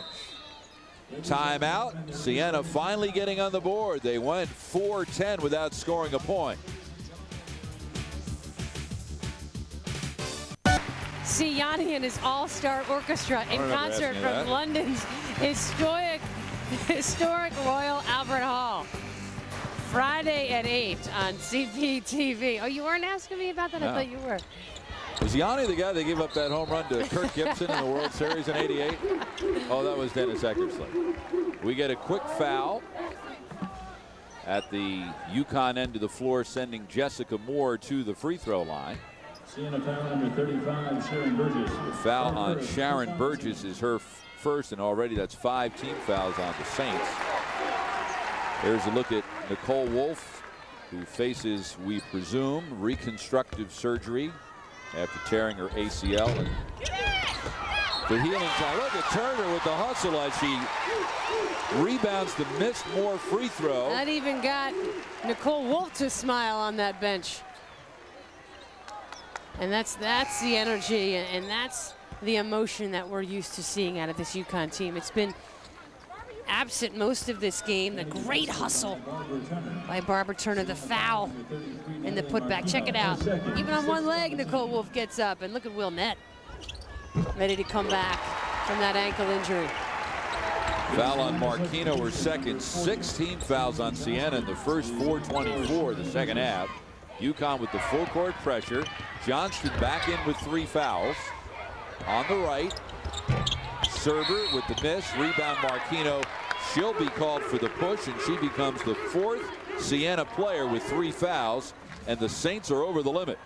Timeout. Siena finally getting on the board. They went 4-10 without scoring a point. See Yanni and his all-star orchestra in concert from London's historic Royal Albert Hall. Friday at 8 on CPTV. Oh, you weren't asking me about that? No. I thought you were. Was Yanni the guy that gave up that home run to Kirk Gibson in the World Series in '88? Oh, that was Dennis Eckersley. We get a quick foul at the UConn end of the floor, sending Jessica Moore to the free throw line. Siena foul number 35, Sharon Burgess. The foul on Sharon Burgess is her first, and already that's 5 team fouls on the Saints. There's a look at Nicole Wolf, who faces, we presume, reconstructive surgery after tearing her ACL. And the healing time. Look at Turner with the hustle as she rebounds the missed Moore free throw. That even got Nicole Wolf to smile on that bench. And that's the energy, and that's the emotion that we're used to seeing out of this UConn team. It's been absent most of this game. The great hustle by Barbara Turner, the foul, and the putback. Check it out. Even on one leg, Nicole Wolf gets up, and look at Will Nett, ready to come back from that ankle injury. Foul on Marquino, her second. 16 fouls on Siena in the first 4:24 the second half. UConn with the full court pressure. Johnston back in with 3 fouls. On the right, Serber with the miss. Rebound Marquino. She'll be called for the push, and she becomes the 4th Siena player with 3 fouls, and the Saints are over the limit.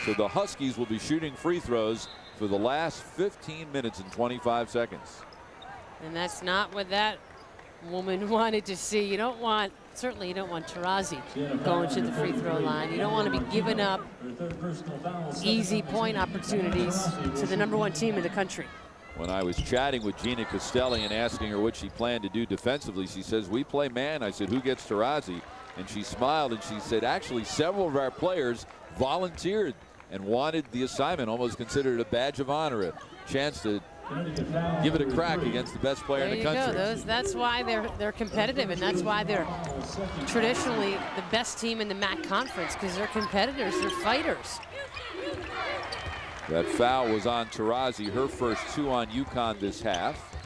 So the Huskies will be shooting free throws for the last 15 minutes and 25 seconds. And that's not what that woman wanted to see. You don't want, certainly you don't want Taurasi going to the free throw line. You don't want to be giving up easy point opportunities to the #1 team in the country. When I was chatting with Gina Castelli and asking her what she planned to do defensively, she says, we play man. I said, who gets Taurasi? And she smiled and she said, actually, several of our players volunteered and wanted the assignment, almost considered it a badge of honor, a chance to give it a crack against the best player in the country. That's why they're competitive, and that's why they're traditionally the best team in the MAC conference, because they're competitors, they're fighters. That foul was on Taurasi, her first 2 on UConn this half.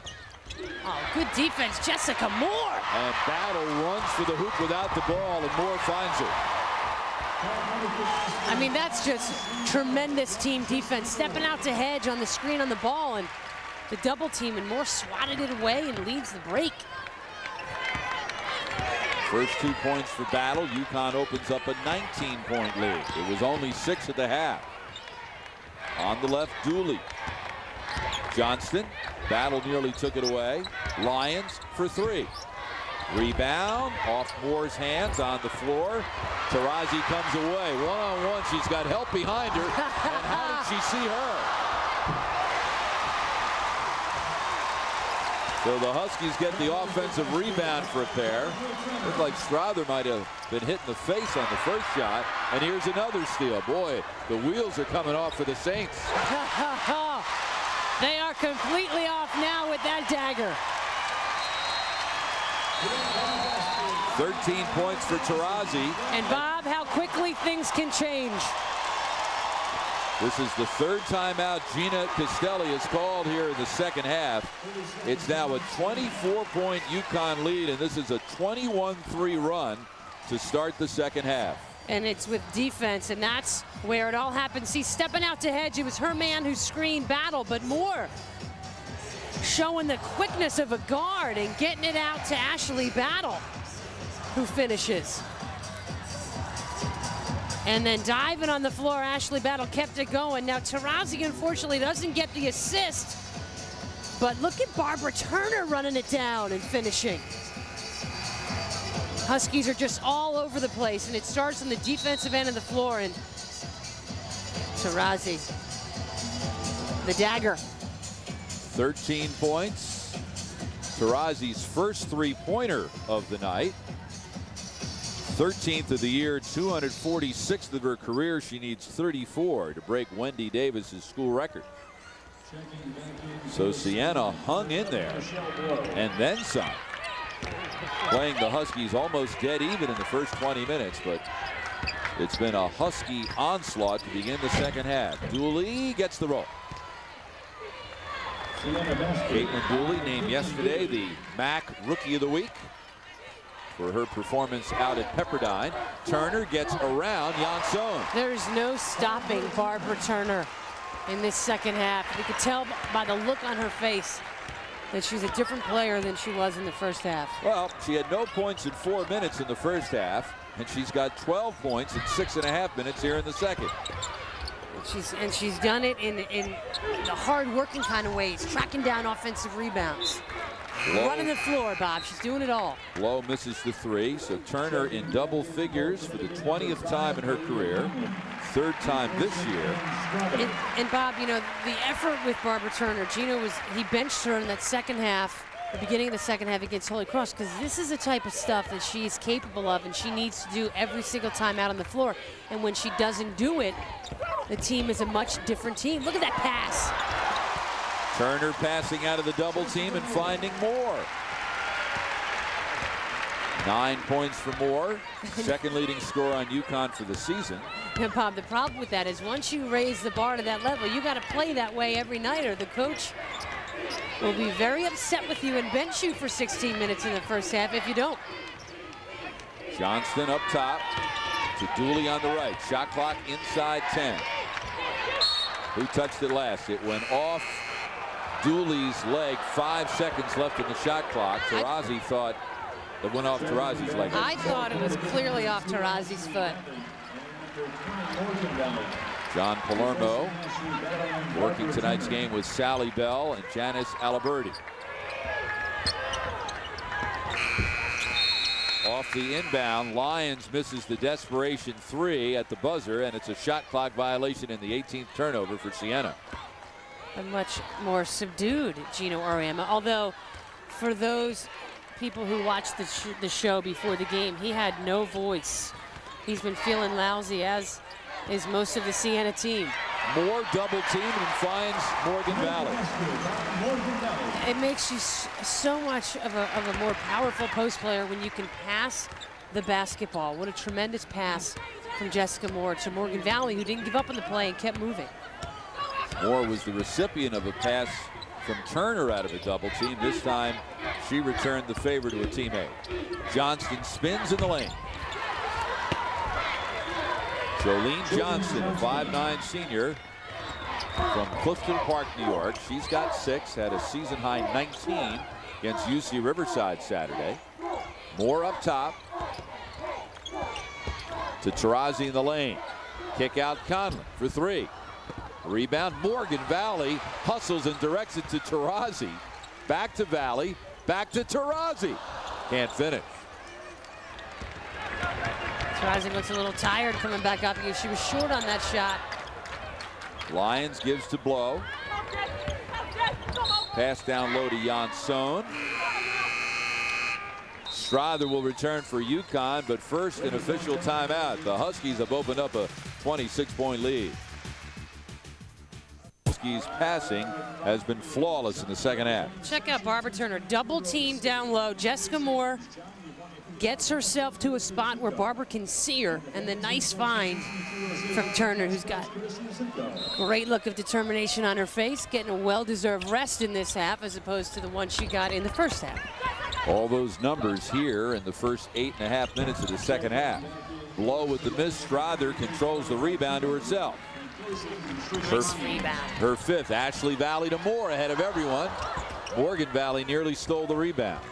Oh, good defense, Jessica Moore. And Battle runs for the hoop without the ball, and Moore finds it. I mean, that's just tremendous team defense. Stepping out to hedge on the screen on the ball, and the double team, and Moore swatted it away and leads the break. First 2 points for Battle. UConn opens up a 19-point lead. It was only 6 at the half. On the left, Dooley. Johnston. Battle nearly took it away. Lyons for 3. Rebound off Moore's hands on the floor. Taurasi comes away. One-on-one. She's got help behind her. And how did she see her? So the Huskies get the offensive rebound for a pair. Looked like Strother might have been hit in the face on the first shot. And here's another steal. Boy, the wheels are coming off for the Saints. They are completely off now with that dagger. 13 points for Taurasi. And Bob, how quickly things can change. This is the 3rd timeout Gina Castelli has called here in the second half. It's now a 24-point UConn lead, and this is a 21-3 run to start the second half. And it's with defense, and that's where it all happened. See, stepping out to hedge, it was her man who screened Battle, but Moore showing the quickness of a guard and getting it out to Ashley Battle, who finishes. And then diving on the floor, Ashley Battle kept it going. Now Taurasi unfortunately doesn't get the assist, but look at Barbara Turner running it down and finishing. Huskies are just all over the place, and it starts on the defensive end of the floor, and Taurasi, the dagger. 13 points. Taurasi's first 3-pointer of the night. 13th of the year, 246th of her career. She needs 34 to break Wendy Davis's school record. So Siena hung in there and then some. Playing the Huskies almost dead even in the first 20 minutes, but it's been a Husky onslaught to begin the second half. Dooley gets the roll. Caitlin Dooley named yesterday the MAC Rookie of the Week for her performance out at Pepperdine. Turner gets around Jansson. There's no stopping Barbara Turner in this second half. You could tell by the look on her face that she's a different player than she was in the first half. Well, she had no points in 4 minutes in the first half, and she's got 12 points in 6.5 minutes here in the second. And she's done it in the hard-working kind of ways, tracking down offensive rebounds. Running the floor, Bob. She's doing it all. Lowe misses the 3, so Turner in double figures for the 20th time in her career. 3rd time this year. And Bob, you know, the effort with Barbara Turner, he benched her in that second half, the beginning of the second half against Holy Cross, because this is the type of stuff that she's capable of and she needs to do every single time out on the floor. And when she doesn't do it, the team is a much different team. Look at that pass. Turner passing out of the double team and finding Moore. 9 points for Moore, second leading scorer on UConn for the season. And Bob, the problem with that is once you raise the bar to that level, you got to play that way every night, or the coach will be very upset with you and bench you for 16 minutes in the first half if you don't. Johnston up top to Dooley on the right. Shot clock inside 10. Who touched it last? It went off Dooley's leg. 5 seconds left in the shot clock. Taurasi thought it went off Taurasi's leg. I thought it was clearly off Taurasi's foot. John Palermo working tonight's game with Sally Bell and Janice Aliberti. Off the inbound, Lyons misses the desperation 3 at the buzzer, and it's a shot clock violation in the 18th turnover for Siena. a much more subdued Gino Auriemma. Although, for those people who watched the show before the game, he had no voice. He's been feeling lousy, as is most of the Siena team. Moore double teamed and finds Morgan Valley. It makes you so much of a more powerful post player when you can pass the basketball. What a tremendous pass from Jessica Moore to Morgan Valley, who didn't give up on the play and kept moving. Moore was the recipient of a pass from Turner out of a double team. This time, she returned the favor to a teammate. Johnston spins in the lane. Jolene Johnston, a 5'9" senior from Clifton Park, New York. She's got 6, had a season-high 19 against UC Riverside Saturday. Moore up top to Taurasi in the lane. Kick out Conlon for 3. Rebound, Morgan Valley hustles and directs it to Taurasi. Back to Valley, back to Taurasi. Can't finish. Taurasi looks a little tired coming back up because she was short on that shot. Lyons gives to Blow. Pass down low to Jansson. Strother will return for UConn, but first an official timeout. The Huskies have opened up a 26-point lead. Huskies passing has been flawless in the second half. Check out Barbara Turner, double team down low. Jessica Moore gets herself to a spot where Barbara can see her, and the nice find from Turner, who's got a great look of determination on her face, getting a well-deserved rest in this half as opposed to the one she got in the first half. All those numbers here in the first 8.5 minutes of the second half. Blow with the miss. Strother controls the rebound to herself. Her 5th. Ashley Valley to Moore ahead of everyone. Morgan Valley nearly stole the rebound.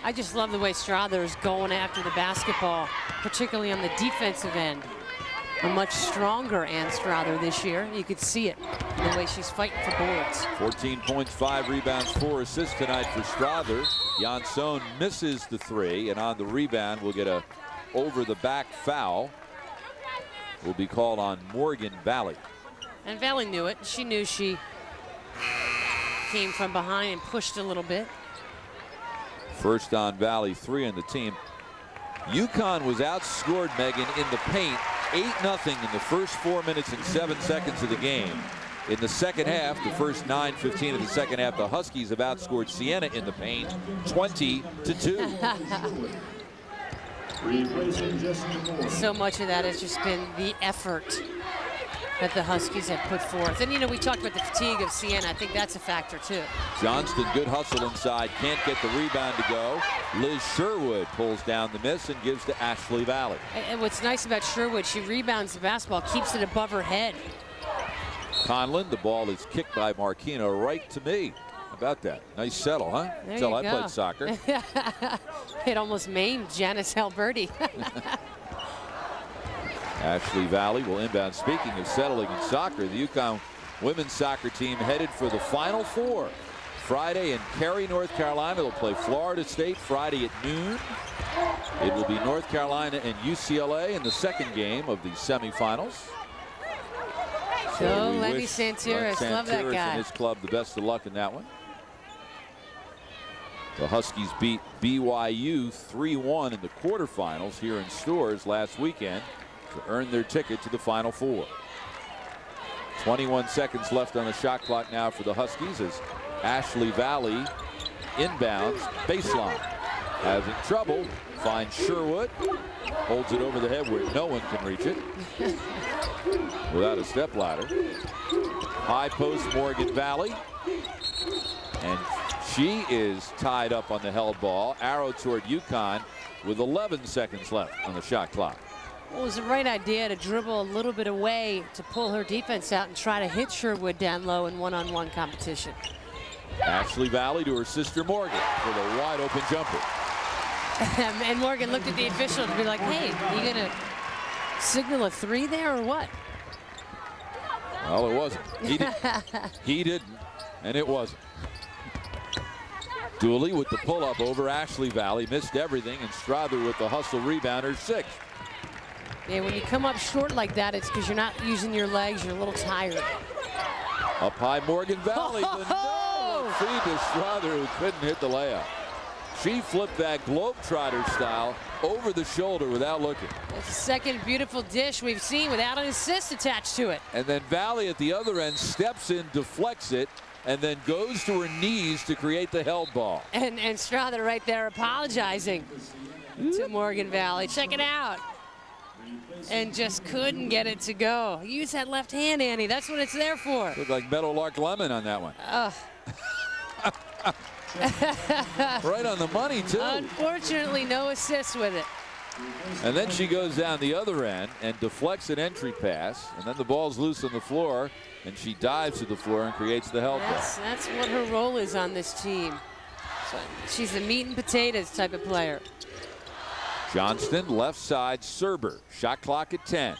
I just love the way Strother is going after the basketball, particularly on the defensive end. A much stronger Ann Strother this year. You could see it in the way she's fighting for boards. 14 points, 5 rebounds, 4 assists tonight for Strother. Jansson misses the 3, and on the rebound we'll get a over the back foul. Will be called on Morgan Valley. And Valley knew it. She knew she came from behind and pushed a little bit. First on Valley, 3 on the team. UConn was outscored, Megan, in the paint 8-0 in the first 4 minutes and 7 seconds of the game. In the second half, the first 9:15 of the second half, the Huskies have outscored Siena in the paint 20-2. So much of that has just been the effort that the Huskies have put forth. And, you know, we talked about the fatigue of Siena. I think that's a factor, too. Johnston, good hustle inside. Can't get the rebound to go. Liz Sherwood pulls down the miss and gives to Ashley Valley. And what's nice about Sherwood, she rebounds the basketball, keeps it above her head. Conlon, the ball is kicked by Marquino right to me. How about that? Nice settle, huh? There Until you I go. played soccer. It almost maimed Janice Alberti. Ashley Valley will inbound. Speaking of settling in soccer, the UConn women's soccer team headed for the Final Four. Friday in Cary, North Carolina. They'll play Florida State Friday at noon. It will be North Carolina and UCLA in the second game of the semifinals. So we Lenny wish Santuris, love that Santuris guy. and his club the best of luck in that one. The Huskies beat BYU 3-1 in the quarterfinals here in Stores last weekend to earn their ticket to the Final Four. 21 seconds left on the shot clock now for the Huskies as Ashley Valley inbounds baseline. Having trouble, finds Sherwood, holds it over the head where no one can reach it without a stepladder. High post Morgan Valley, and she is tied up on the held ball. Arrow toward UConn with 11 seconds left on the shot clock. Well, it was the right idea to dribble a little bit away to pull her defense out and try to hit Sherwood down low in one-on-one competition. Ashley Valley to her sister Morgan for the wide open jumper. And Morgan looked at the official to be like, hey, you gonna signal a 3 there or what? Well, it wasn't. He didn't, and it wasn't. Dooley with the pull-up over Ashley Valley, missed everything, and Strother with the hustle rebounder, 6. Yeah, when you come up short like that, it's because you're not using your legs, you're a little tired. Up high, Morgan Valley. The no feed to Strother, who couldn't hit the layup. She flipped that Globetrotter style over the shoulder without looking. That's the second beautiful dish we've seen without an assist attached to it. And then Valley at the other end steps in, deflects it, and then goes to her knees to create the held ball. And Strother right there apologizing to Morgan Valley. Check it out. And just couldn't get it to go. Use that left hand, Annie. That's what it's there for. Looked like Meadowlark Lemon on that one. Right on the money, too. Unfortunately, no assist with it. And then she goes down the other end and deflects an entry pass. And then the ball's loose on the floor. And she dives to the floor and creates the held ball. That's what her role is on this team. So she's a meat and potatoes type of player. Johnston, left side, Serber. Shot clock at 10.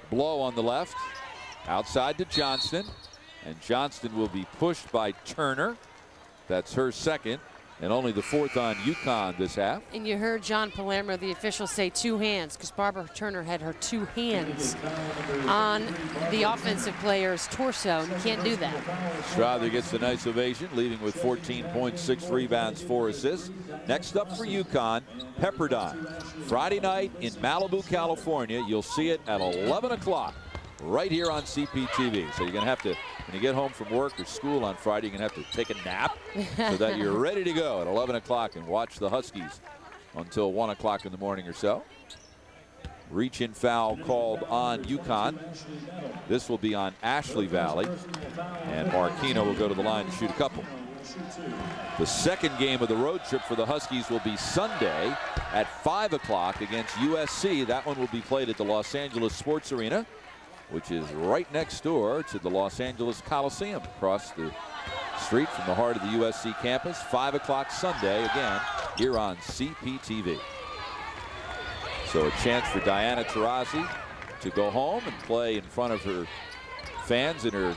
Blow on the left. Outside to Johnston. And Johnston will be pushed by Turner. That's her second. And only the fourth on UConn this half. And you heard John Palermo, the official, say two hands, because Barbara Turner had her two hands on the offensive player's torso. You can't do that. Strother gets a nice ovation, leaving with 14 points, 6 rebounds, 4 assists. Next up for UConn, Pepperdine. Friday night in Malibu, California. You'll see it at 11 o'clock right here on CPTV. So you're going to have to, when you get home from work or school on Friday, you're going to have to take a nap so that you're ready to go at 11 o'clock and watch the Huskies until 1 o'clock in the morning or so. Reach-in foul called on UConn. This will be on Ashley Valley. And Marquino will go to the line to shoot a couple. The second game of the road trip for the Huskies will be Sunday at 5 o'clock against USC. That one will be played at the Los Angeles Sports Arena, which is right next door to the Los Angeles Coliseum, across the street from the heart of the USC campus. 5 o'clock Sunday, again, here on CPTV. So a chance for Diana Taurasi to go home and play in front of her fans in her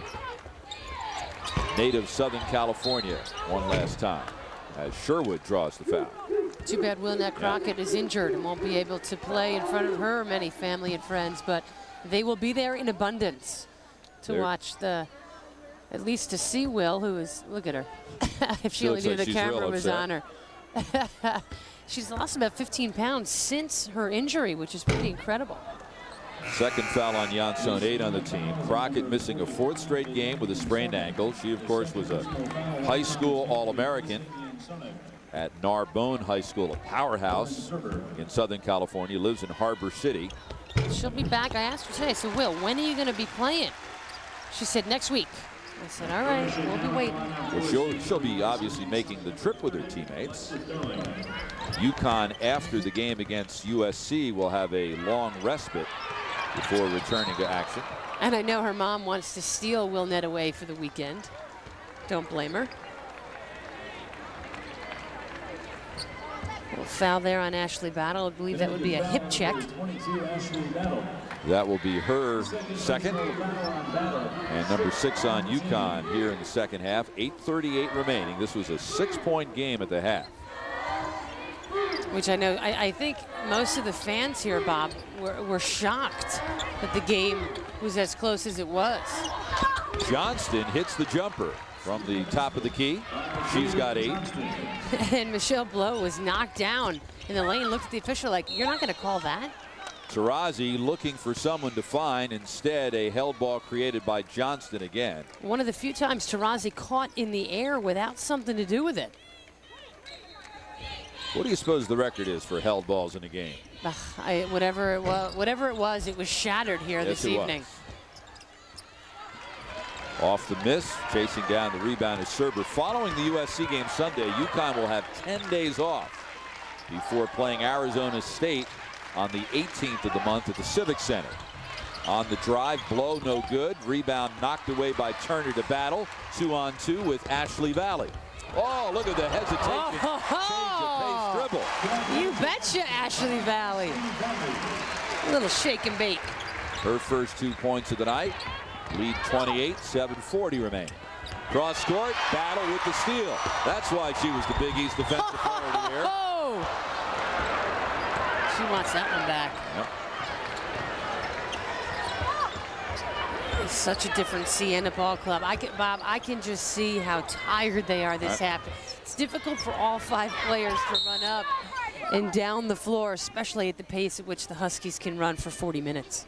native Southern California one last time, as Sherwood draws the foul. Too bad Wilnette Crockett is injured and won't be able to play in front of her many family and friends, but they will be there in abundance to watch at least to see Will, who is, look at her. If she only knew the camera was on her. She's lost about 15 pounds since her injury, which is pretty incredible. Second foul on Jansson, 8 on the team. Crockett missing a 4th straight game with a sprained ankle. She, of course, was a high school All-American at Narbonne High School, a powerhouse in Southern California, lives in Harbor City. She'll be back. I asked her today, I said, Will, when are you going to be playing? She said, next week. I said, all right, we'll be waiting. Well, she'll be obviously making the trip with her teammates. UConn, after the game against USC, will have a long respite before returning to action. And I know her mom wants to steal Wilnette away for the weekend. Don't blame her. A little foul there on Ashley Battle. I believe that would be a hip check. That will be her second. And number 6 on UConn here in the second half. 8:38 remaining. This was a 6-point game at the half. Which I know, I think most of the fans here, Bob, were shocked that the game was as close as it was. Johnston hits the jumper from the top of the key. She's got 8. And Michelle Blow was knocked down in the lane. Looked at the official like, you're not going to call that? Taurasi looking for someone to find. Instead, a held ball created by Johnston again. One of the few times Taurasi caught in the air without something to do with it. What do you suppose the record is for held balls in a game? Whatever it was shattered here this evening. Off the miss, chasing down the rebound is Serber. Following the USC game Sunday, UConn will have 10 days off before playing Arizona State on the 18th of the month at the Civic Center. On the drive, Blow no good. Rebound knocked away by Turner to Battle. 2-on-2 with Ashley Valley. Oh, look at the hesitation. Change of pace dribble. You betcha, Ashley Valley. A little shake and bake. Her first 2 points of the night. Lead 28, 7:40 remaining. Cross court, Battle with the steal. That's why she was the Big East Defensive Player of the Year. She wants that one back. Yep. Such a different Siena ball club. Bob, I can just see how tired they are this half. It's difficult for all 5 players to run up and down the floor, especially at the pace at which the Huskies can run for 40 minutes.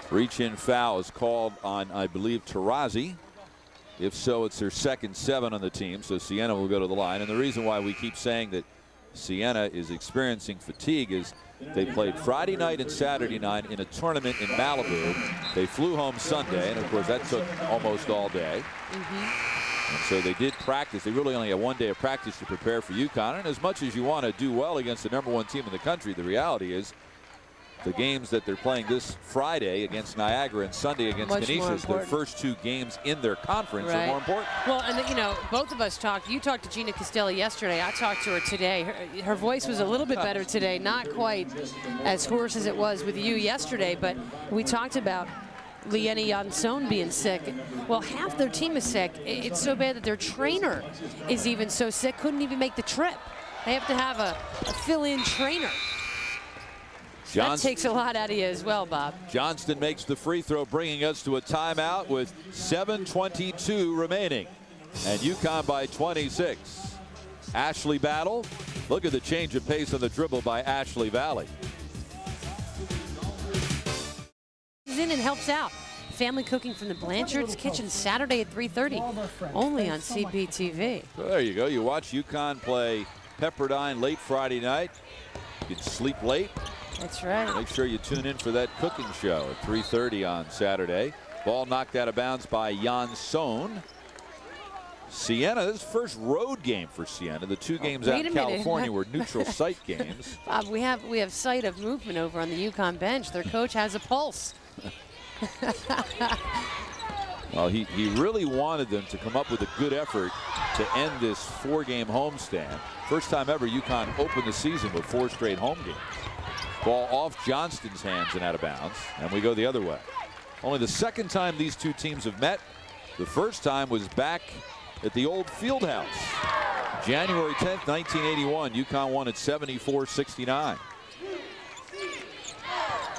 Reach-in foul is called on, I believe, Taurasi. If so, it's their second 7 on the team, so Siena will go to the line. And the reason why we keep saying that Siena is experiencing fatigue is they played Friday night and Saturday night in a tournament in Malibu. They flew home Sunday, and of course that took almost all day. And so they did practice. They really only had 1 day of practice to prepare for UConn. And as much as you want to do well against the #1 team in the country, the reality is the games that they're playing this Friday against Niagara and Sunday against Canisius, their first 2 games in their conference are more important. Well, and you know, both of us talked. You talked to Gina Castelli yesterday. I talked to her today. Her voice was a little bit better today. Not quite as hoarse as it was with you yesterday, but we talked about Lienny Jansson being sick. Well, half their team is sick. It's so bad that their trainer is even so sick, couldn't even make the trip. They have to have a fill-in trainer. That takes a lot out of you as well, Bob. Johnston makes the free throw, bringing us to a timeout with 7:22 remaining. And UConn by 26. Ashley Battle. Look at the change of pace on the dribble by Ashley Valley. In and helps out. Family cooking from the Blanchard's Kitchen Saturday at 3:30, only on CPTV. So there you go. You watch UConn play Pepperdine late Friday night. You can sleep late. That's right. Make sure you tune in for that cooking show at 3:30 on Saturday. Ball knocked out of bounds by Jansson. Siena, this is first road game for Siena. The 2 games out in California were neutral site games. Bob, we have sight of movement over on the UConn bench. Their coach has a pulse. Well, he really wanted them to come up with a good effort to end this 4-game homestand. First time ever UConn opened the season with 4 straight home games. Ball off Johnston's hands and out of bounds, and we go the other way. Only the second time these 2 teams have met. The first time was back at the old field house. January 10th, 1981. UConn won at 74-69.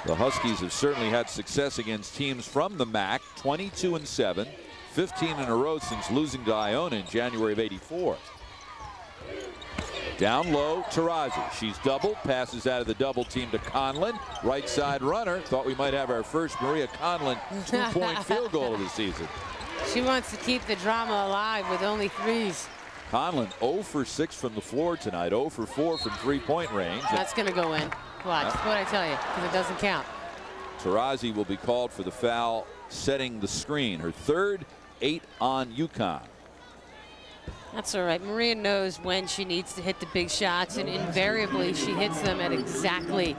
The Huskies have certainly had success against teams from the MAC, 22-7, 15 in a row since losing to Iona in January of '84. Down low, Taurasi. She's doubled, passes out of the double team to Conlon. Right side runner. Thought we might have our first Maria Conlon 2-point field goal of the season. She wants to keep the drama alive with only 3s. Conlon 0 for 6 from the floor tonight, 0 for 4 from 3-point range. That's going to go in. Watch what I tell you, because it doesn't count. Taurasi will be called for the foul setting the screen. Her 3rd, 8 on UConn. That's all right. Maria knows when she needs to hit the big shots, and invariably she hits them at exactly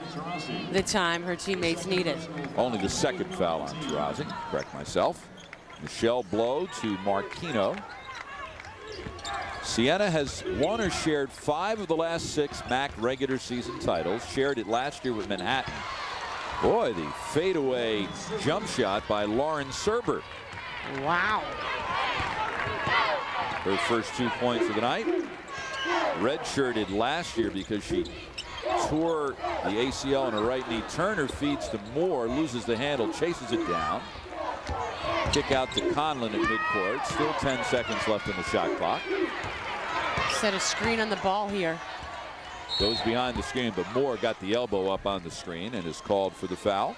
the time her teammates need it. Only the 2nd foul on Taurasi. Correct myself. Michelle Blow to Marquino. Siena has won or shared 5 of the last 6 MAC regular season titles. Shared it last year with Manhattan. Boy, the fadeaway jump shot by Lauren Serber. Wow. Her first 2 points of the night. Redshirted last year because she tore the ACL in her right knee. Turner feeds to Moore, loses the handle, chases it down. Kick out to Conlon at midcourt. Still 10 seconds left in the shot clock. Set a screen on the ball here. Goes behind the screen, but Moore got the elbow up on the screen and is called for the foul.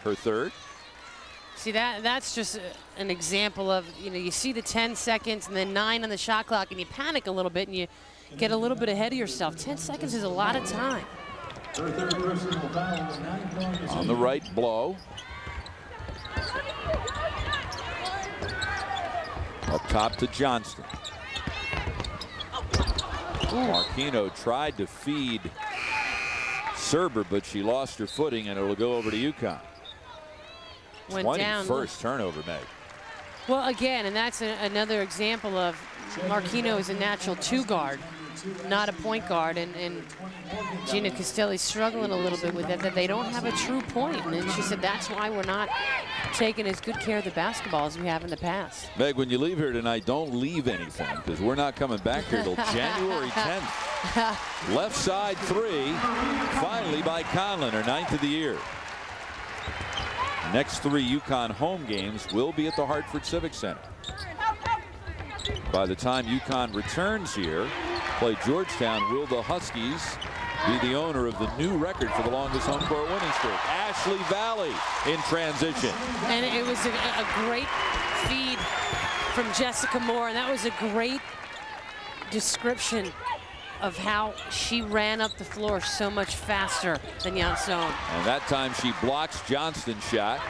Her 3rd. See, that's just an example of, you see the 10 seconds and then 9 on the shot clock, and you panic a little bit and you get a little bit ahead of yourself. 10 seconds is a lot of time. On the right, Blow. Up top to Johnston. Marquino tried to feed Serber, but she lost her footing, and it'll go over to UConn. Went down. 21st turnover made. Well, again, and that's another example of Marquino is a natural 2 guard, not a point guard, and Gina Castelli's struggling a little bit with that they don't have a true point, and she said that's why we're not taking as good care of the basketball as we have in the past. Meg, when you leave here tonight, don't leave anything, because we're not coming back here till January 10th. Left side 3, finally by Conlon, her 9th of the year. Next 3 UConn home games will be at the Hartford Civic Center. By the time UConn returns here, play Georgetown, will the Huskies be the owner of the new record for the longest home court winning streak? Ashley Valley in transition. And it was a great feed from Jessica Moore, and that was a great description of how she ran up the floor so much faster than Jansson. And that time she blocks Johnston's shot.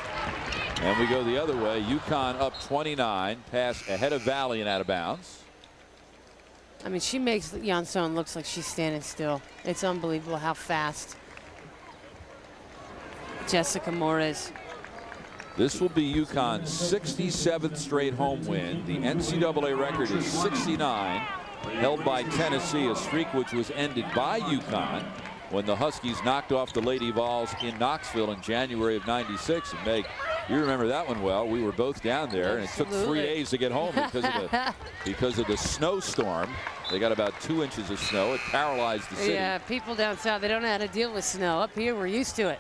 And we go the other way. UConn up 29, pass ahead of Valley and out of bounds. I mean, she makes Jansson looks like she's standing still. It's unbelievable how fast Jessica Moore is. This will be UConn's 67th straight home win. The NCAA record is 69, held by Tennessee, a streak which was ended by UConn when the Huskies knocked off the Lady Vols in Knoxville in January of '96. And Meg, you remember that one well. We were both down there, and it took 3 days to get home because of the snowstorm. They got about 2 inches of snow. It paralyzed the city. Yeah, people down south, they don't know how to deal with snow. Up here, we're used to it.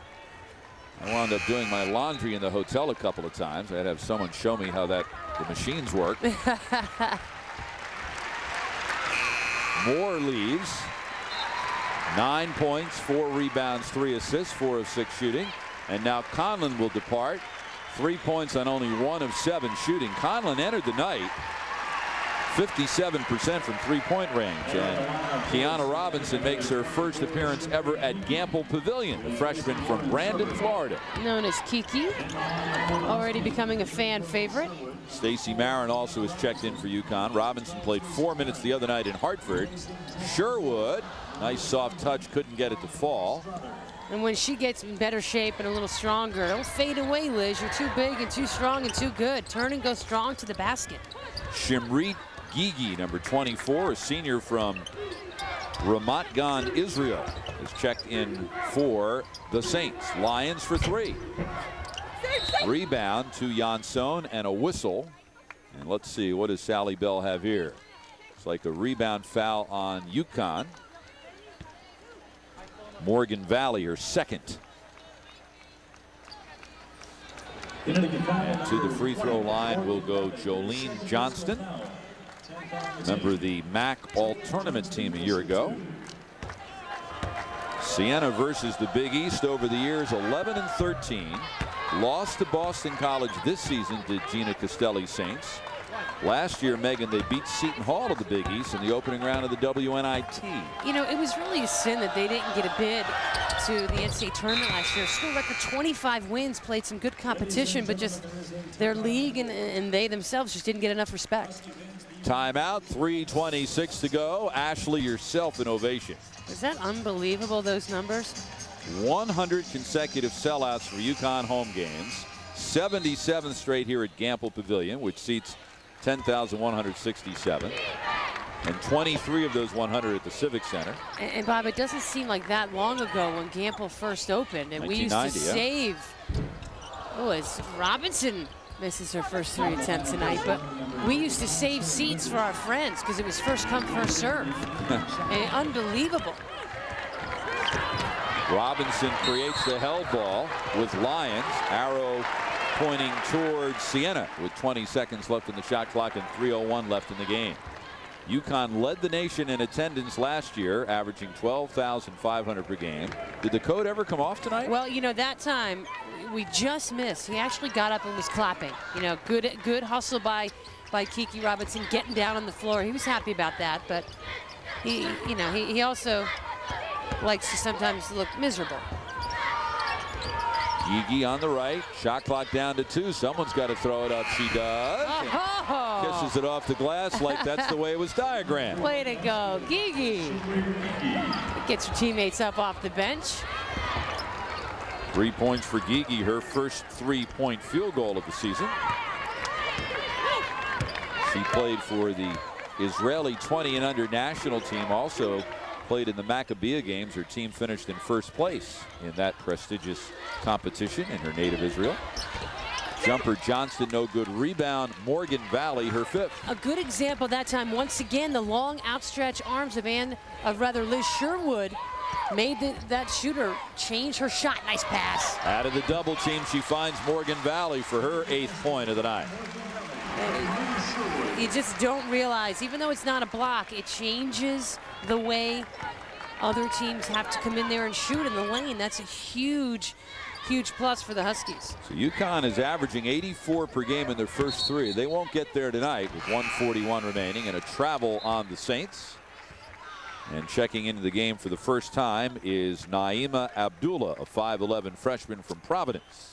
I wound up doing my laundry in the hotel a couple of times. I had to have someone show me how the machines work. Moore leaves. 9 points, 4 rebounds, 3 assists, 4 of 6 shooting. And now Conlon will depart. 3 points on only 1 of 7 shooting. Conlon entered the night 57% from 3-point range. And Kiana Robinson makes her first appearance ever at Gamble Pavilion, the freshman from Brandon, Florida. Known as Kiki, already becoming a fan favorite. Stacey Marin also has checked in for UConn. Robinson played 4 minutes the other night in Hartford. Sherwood, nice soft touch, couldn't get it to fall. And when she gets in better shape and a little stronger, don't fade away, Liz. You're too big and too strong and too good. Turn and go strong to the basket. Shimrit Gigi, number 24, a senior from Ramat Gan, Israel, is checked in for the Saints. Lions for 3. Rebound to Jansson and a whistle. And let's see, what does Sally Bell have here? It's like a rebound foul on UConn. Morgan Valley, her second. And to the free throw line will go Jolene Johnston, member of the MAC All-Tournament team a year ago. Siena versus the Big East over the years, 11-13. Lost to Boston College this season to Gina Castelli Saints. Last year, Megan, they beat Seton Hall of the Big East in the opening round of the WNIT. You know, it was really a sin that they didn't get a bid to the NCAA tournament last year. School record 25 wins, played some good competition, but just their league and they themselves just didn't get enough respect. Timeout, 3:26 to go. Ashley, yourself an ovation. Is that unbelievable, those numbers? 100 consecutive sellouts for UConn home games. 77th straight here at Gamble Pavilion, which seats 10,167. And 23 of those 100 at the Civic Center. And Bob, it doesn't seem like that long ago when Gamble first opened. And we used to save. Oh, as Robinson misses her first 3 attempts tonight. But we used to save seats for our friends because it was first come, first serve. Unbelievable. Robinson creates the held ball with Lyons. Arrow pointing towards Siena with 20 seconds left in the shot clock and 3:01 left in the game. UConn led the nation in attendance last year, averaging 12,500 per game. Did the code ever come off tonight? Well, you know, that time we just missed. He actually got up and was clapping. You know, good hustle by Kiki Robinson, getting down on the floor. He was happy about that, but he also likes to sometimes look miserable. Gigi on the right, shot clock down to 2. Someone's got to throw it up. She does. Kisses it off the glass like that's the way it was diagrammed. Way to go, Gigi. Gets her teammates up off the bench. 3 points for Gigi, her first 3-point field goal of the season. She played for the Israeli 20 and under national team, also played in the Maccabiah games. Her team finished in first place in that prestigious competition in her native Israel. Jumper Johnston, no good. Rebound Morgan Valley, her 5th. A good example that time. Once again, the long outstretched arms of Liz Sherwood made that shooter change her shot. Nice pass. Out of the double team, she finds Morgan Valley for her 8th point of the night. You just don't realize, even though it's not a block, it changes the way other teams have to come in there and shoot in the lane. That's a huge plus for the Huskies. So UConn is averaging 84 per game in their first 3. They won't get there tonight with 1:41 remaining and a travel on the Saints. And checking into the game for the first time is Naima Abdullah, a 5'11 freshman from Providence.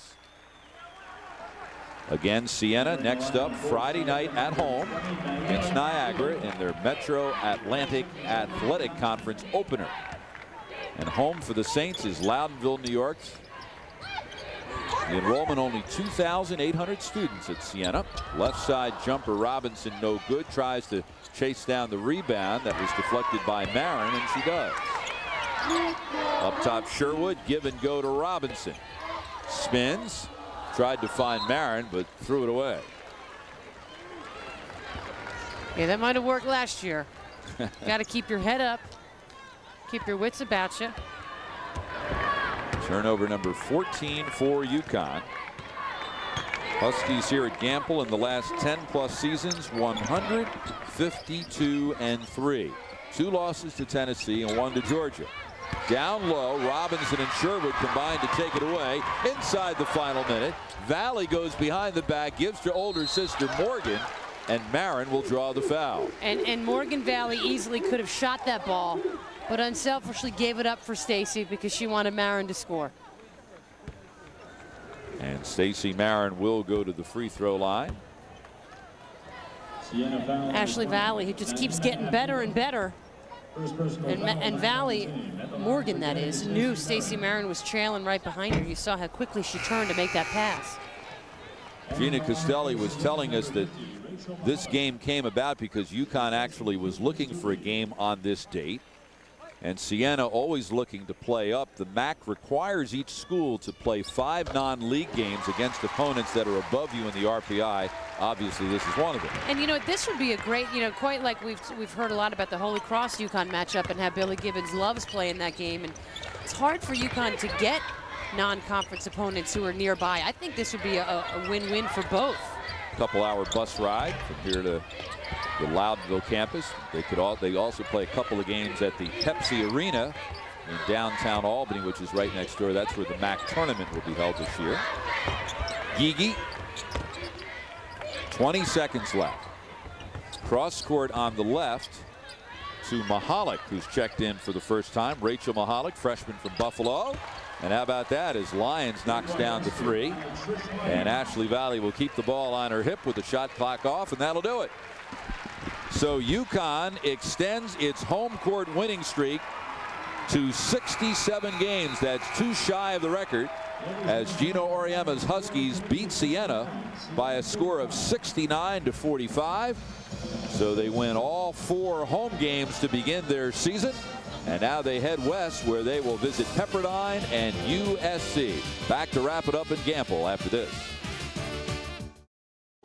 Again, Siena next up Friday night at home against Niagara in their Metro Atlantic Athletic Conference opener. And home for the Saints is Loudonville, New York. The enrollment only 2,800 students at Siena. Left side jumper Robinson no good. Tries to chase down the rebound that was deflected by Marin, and she does. Up top Sherwood, give and go to Robinson. Spins. Tried to find Marin, but threw it away. Yeah, that might have worked last year. Got to keep your head up. Keep your wits about you. Turnover number 14 for UConn. Huskies here at Gamble in the last 10+ seasons, 152-3. 2 losses to Tennessee and 1 to Georgia. Down low, Robinson and Sherwood combine to take it away inside the final minute. Valley goes behind the back, gives to older sister Morgan, and Marin will draw the foul. And Morgan Valley easily could have shot that ball, but unselfishly gave it up for Stacy because she wanted Marin to score. And Stacy Marin will go to the free throw line. Ashley Valley, who just keeps getting better and better. And Valley, Morgan that is, knew Stacy Marin was trailing right behind her. You saw how quickly she turned to make that pass. Gina Costelli was telling us that this game came about because UConn actually was looking for a game on this date. And Siena always looking to play up. The MAC requires each school to play 5 non-league games against opponents that are above you in the RPI. Obviously, this is one of them. And you know, this would be a great, quite like we've heard a lot about the Holy Cross UConn matchup and how Billy Gibbons loves playing that game. And it's hard for UConn to get non-conference opponents who are nearby. I think this would be a win-win for both. Couple-hour bus ride from here to the Loudonville campus. They also play a couple of games at the Pepsi Arena in downtown Albany, which is right next door. That's where the MAC tournament will be held this year. Gigi, 20 seconds left. Cross court on the left to Mahalik, who's checked in for the first time. Rachel Mahalik, freshman from Buffalo. And how about that as Lyons knocks down the 3. And Ashley Valley will keep the ball on her hip with the shot clock off, and that'll do it. So UConn extends its home court winning streak to 67 games. That's 2 shy of the record as Gino Auriemma's Huskies beat Siena by a score of 69-45. So they win all 4 home games to begin their season. And now they head west where they will visit Pepperdine and USC. Back to wrap it up in Gamble after this.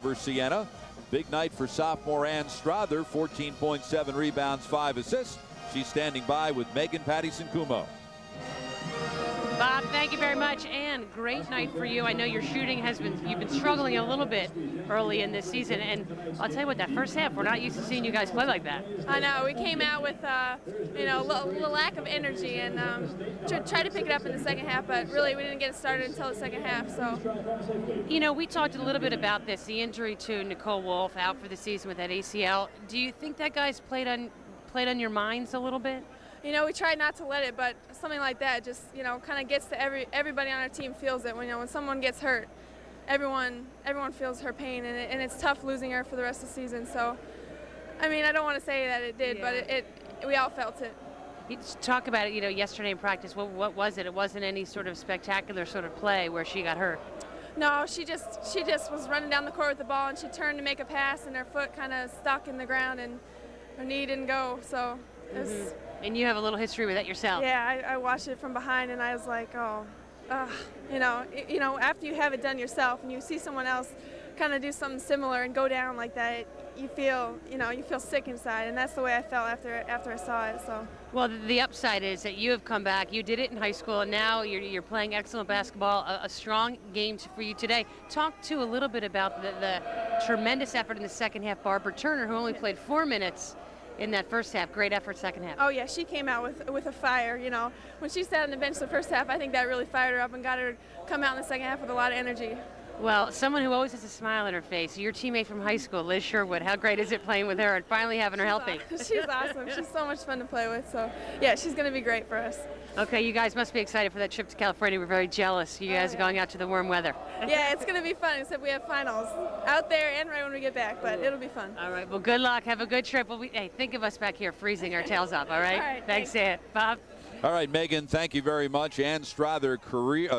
For Siena, big night for sophomore Ann Strother, 14.7 rebounds, 5 assists. She's standing by with Megan Pattison-Kumo. Bob, thank you very much, and great night for you. I know your shooting you've been struggling a little bit early in this season, and I'll tell you what, that first half, we're not used to seeing you guys play like that. I know, we came out with, a lack of energy, and tried to pick it up in the second half, but really we didn't get it started until the second half, so. You know, we talked a little bit about this, the injury to Nicole Wolf out for the season with that ACL. Do you think that guy's played on your minds a little bit? You know, we tried not to let it, but something like that just, kind of gets to everybody on our team feels it. When someone gets hurt, everyone feels her pain, and it's tough losing her for the rest of the season. So, I mean, I don't want to say that it did, but we all felt it. You talk about it, yesterday in practice. What was it? It wasn't any sort of spectacular sort of play where she got hurt. No, she just was running down the court with the ball, and she turned to make a pass, and her foot kind of stuck in the ground, and her knee didn't go. So, it was. And you have a little history with that yourself. Yeah, I watched it from behind, and I was like, after you have it done yourself and you see someone else kind of do something similar and go down like that, you feel sick inside, and that's the way I felt after I saw it. So. Well, the upside is that you have come back. You did it in high school, and now you're playing excellent basketball. A strong game for you today. Talk to a little bit about the tremendous effort in the second half. Barbara Turner, who only played 4 minutes in that first half. Great effort second half. Oh yeah, she came out with a fire. When she sat on the bench the first half, I think that really fired her up and got her to come out in the second half with a lot of energy. Well, someone who always has a smile on her face, your teammate from high school, Liz Sherwood. How great is it playing with her and finally having her healthy? She's awesome. She's so much fun to play with. So, yeah, she's going to be great for us. Okay, you guys must be excited for that trip to California. We're very jealous. You guys are going out to the warm weather. Yeah, it's going to be fun, except we have finals out there and right when we get back, but it'll be fun. All right, well, good luck. Have a good trip. Hey, think of us back here freezing our tails off, all right? All right, thanks, Ed. Bob? All right, Megan, thank you very much. Ann Strother,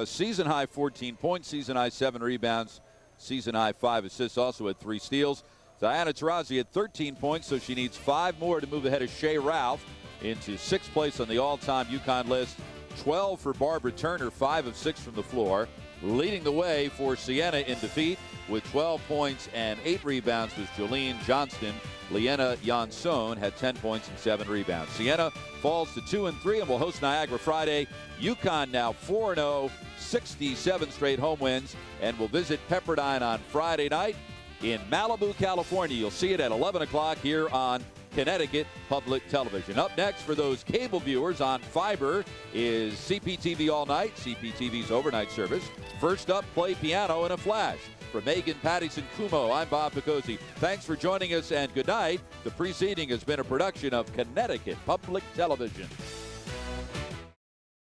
season-high 14 points, season-high 7 rebounds, season-high 5 assists, also had 3 steals. Diana Taurasi had 13 points, so she needs 5 more to move ahead of Shea Ralph into 6th place on the all-time UConn list. 12 for Barbara Turner, 5 of 6 from the floor. Leading the way for Siena in defeat with 12 points and 8 rebounds was Jolene Johnston. Liena Jansson had 10 points and 7 rebounds. Siena falls to 2-3 and will host Niagara Friday. UConn now 4-0, 67 straight home wins, and will visit Pepperdine on Friday night in Malibu, California. You'll see it at 11 o'clock here on Connecticut Public Television. Up next for those cable viewers on fiber is CPTV All Night, CPTV's overnight service. First up, Play Piano in a Flash. For Megan Pattison-Kumo, I'm Bob Picozzi. Thanks for joining us and good night. The preceding has been a production of Connecticut Public Television.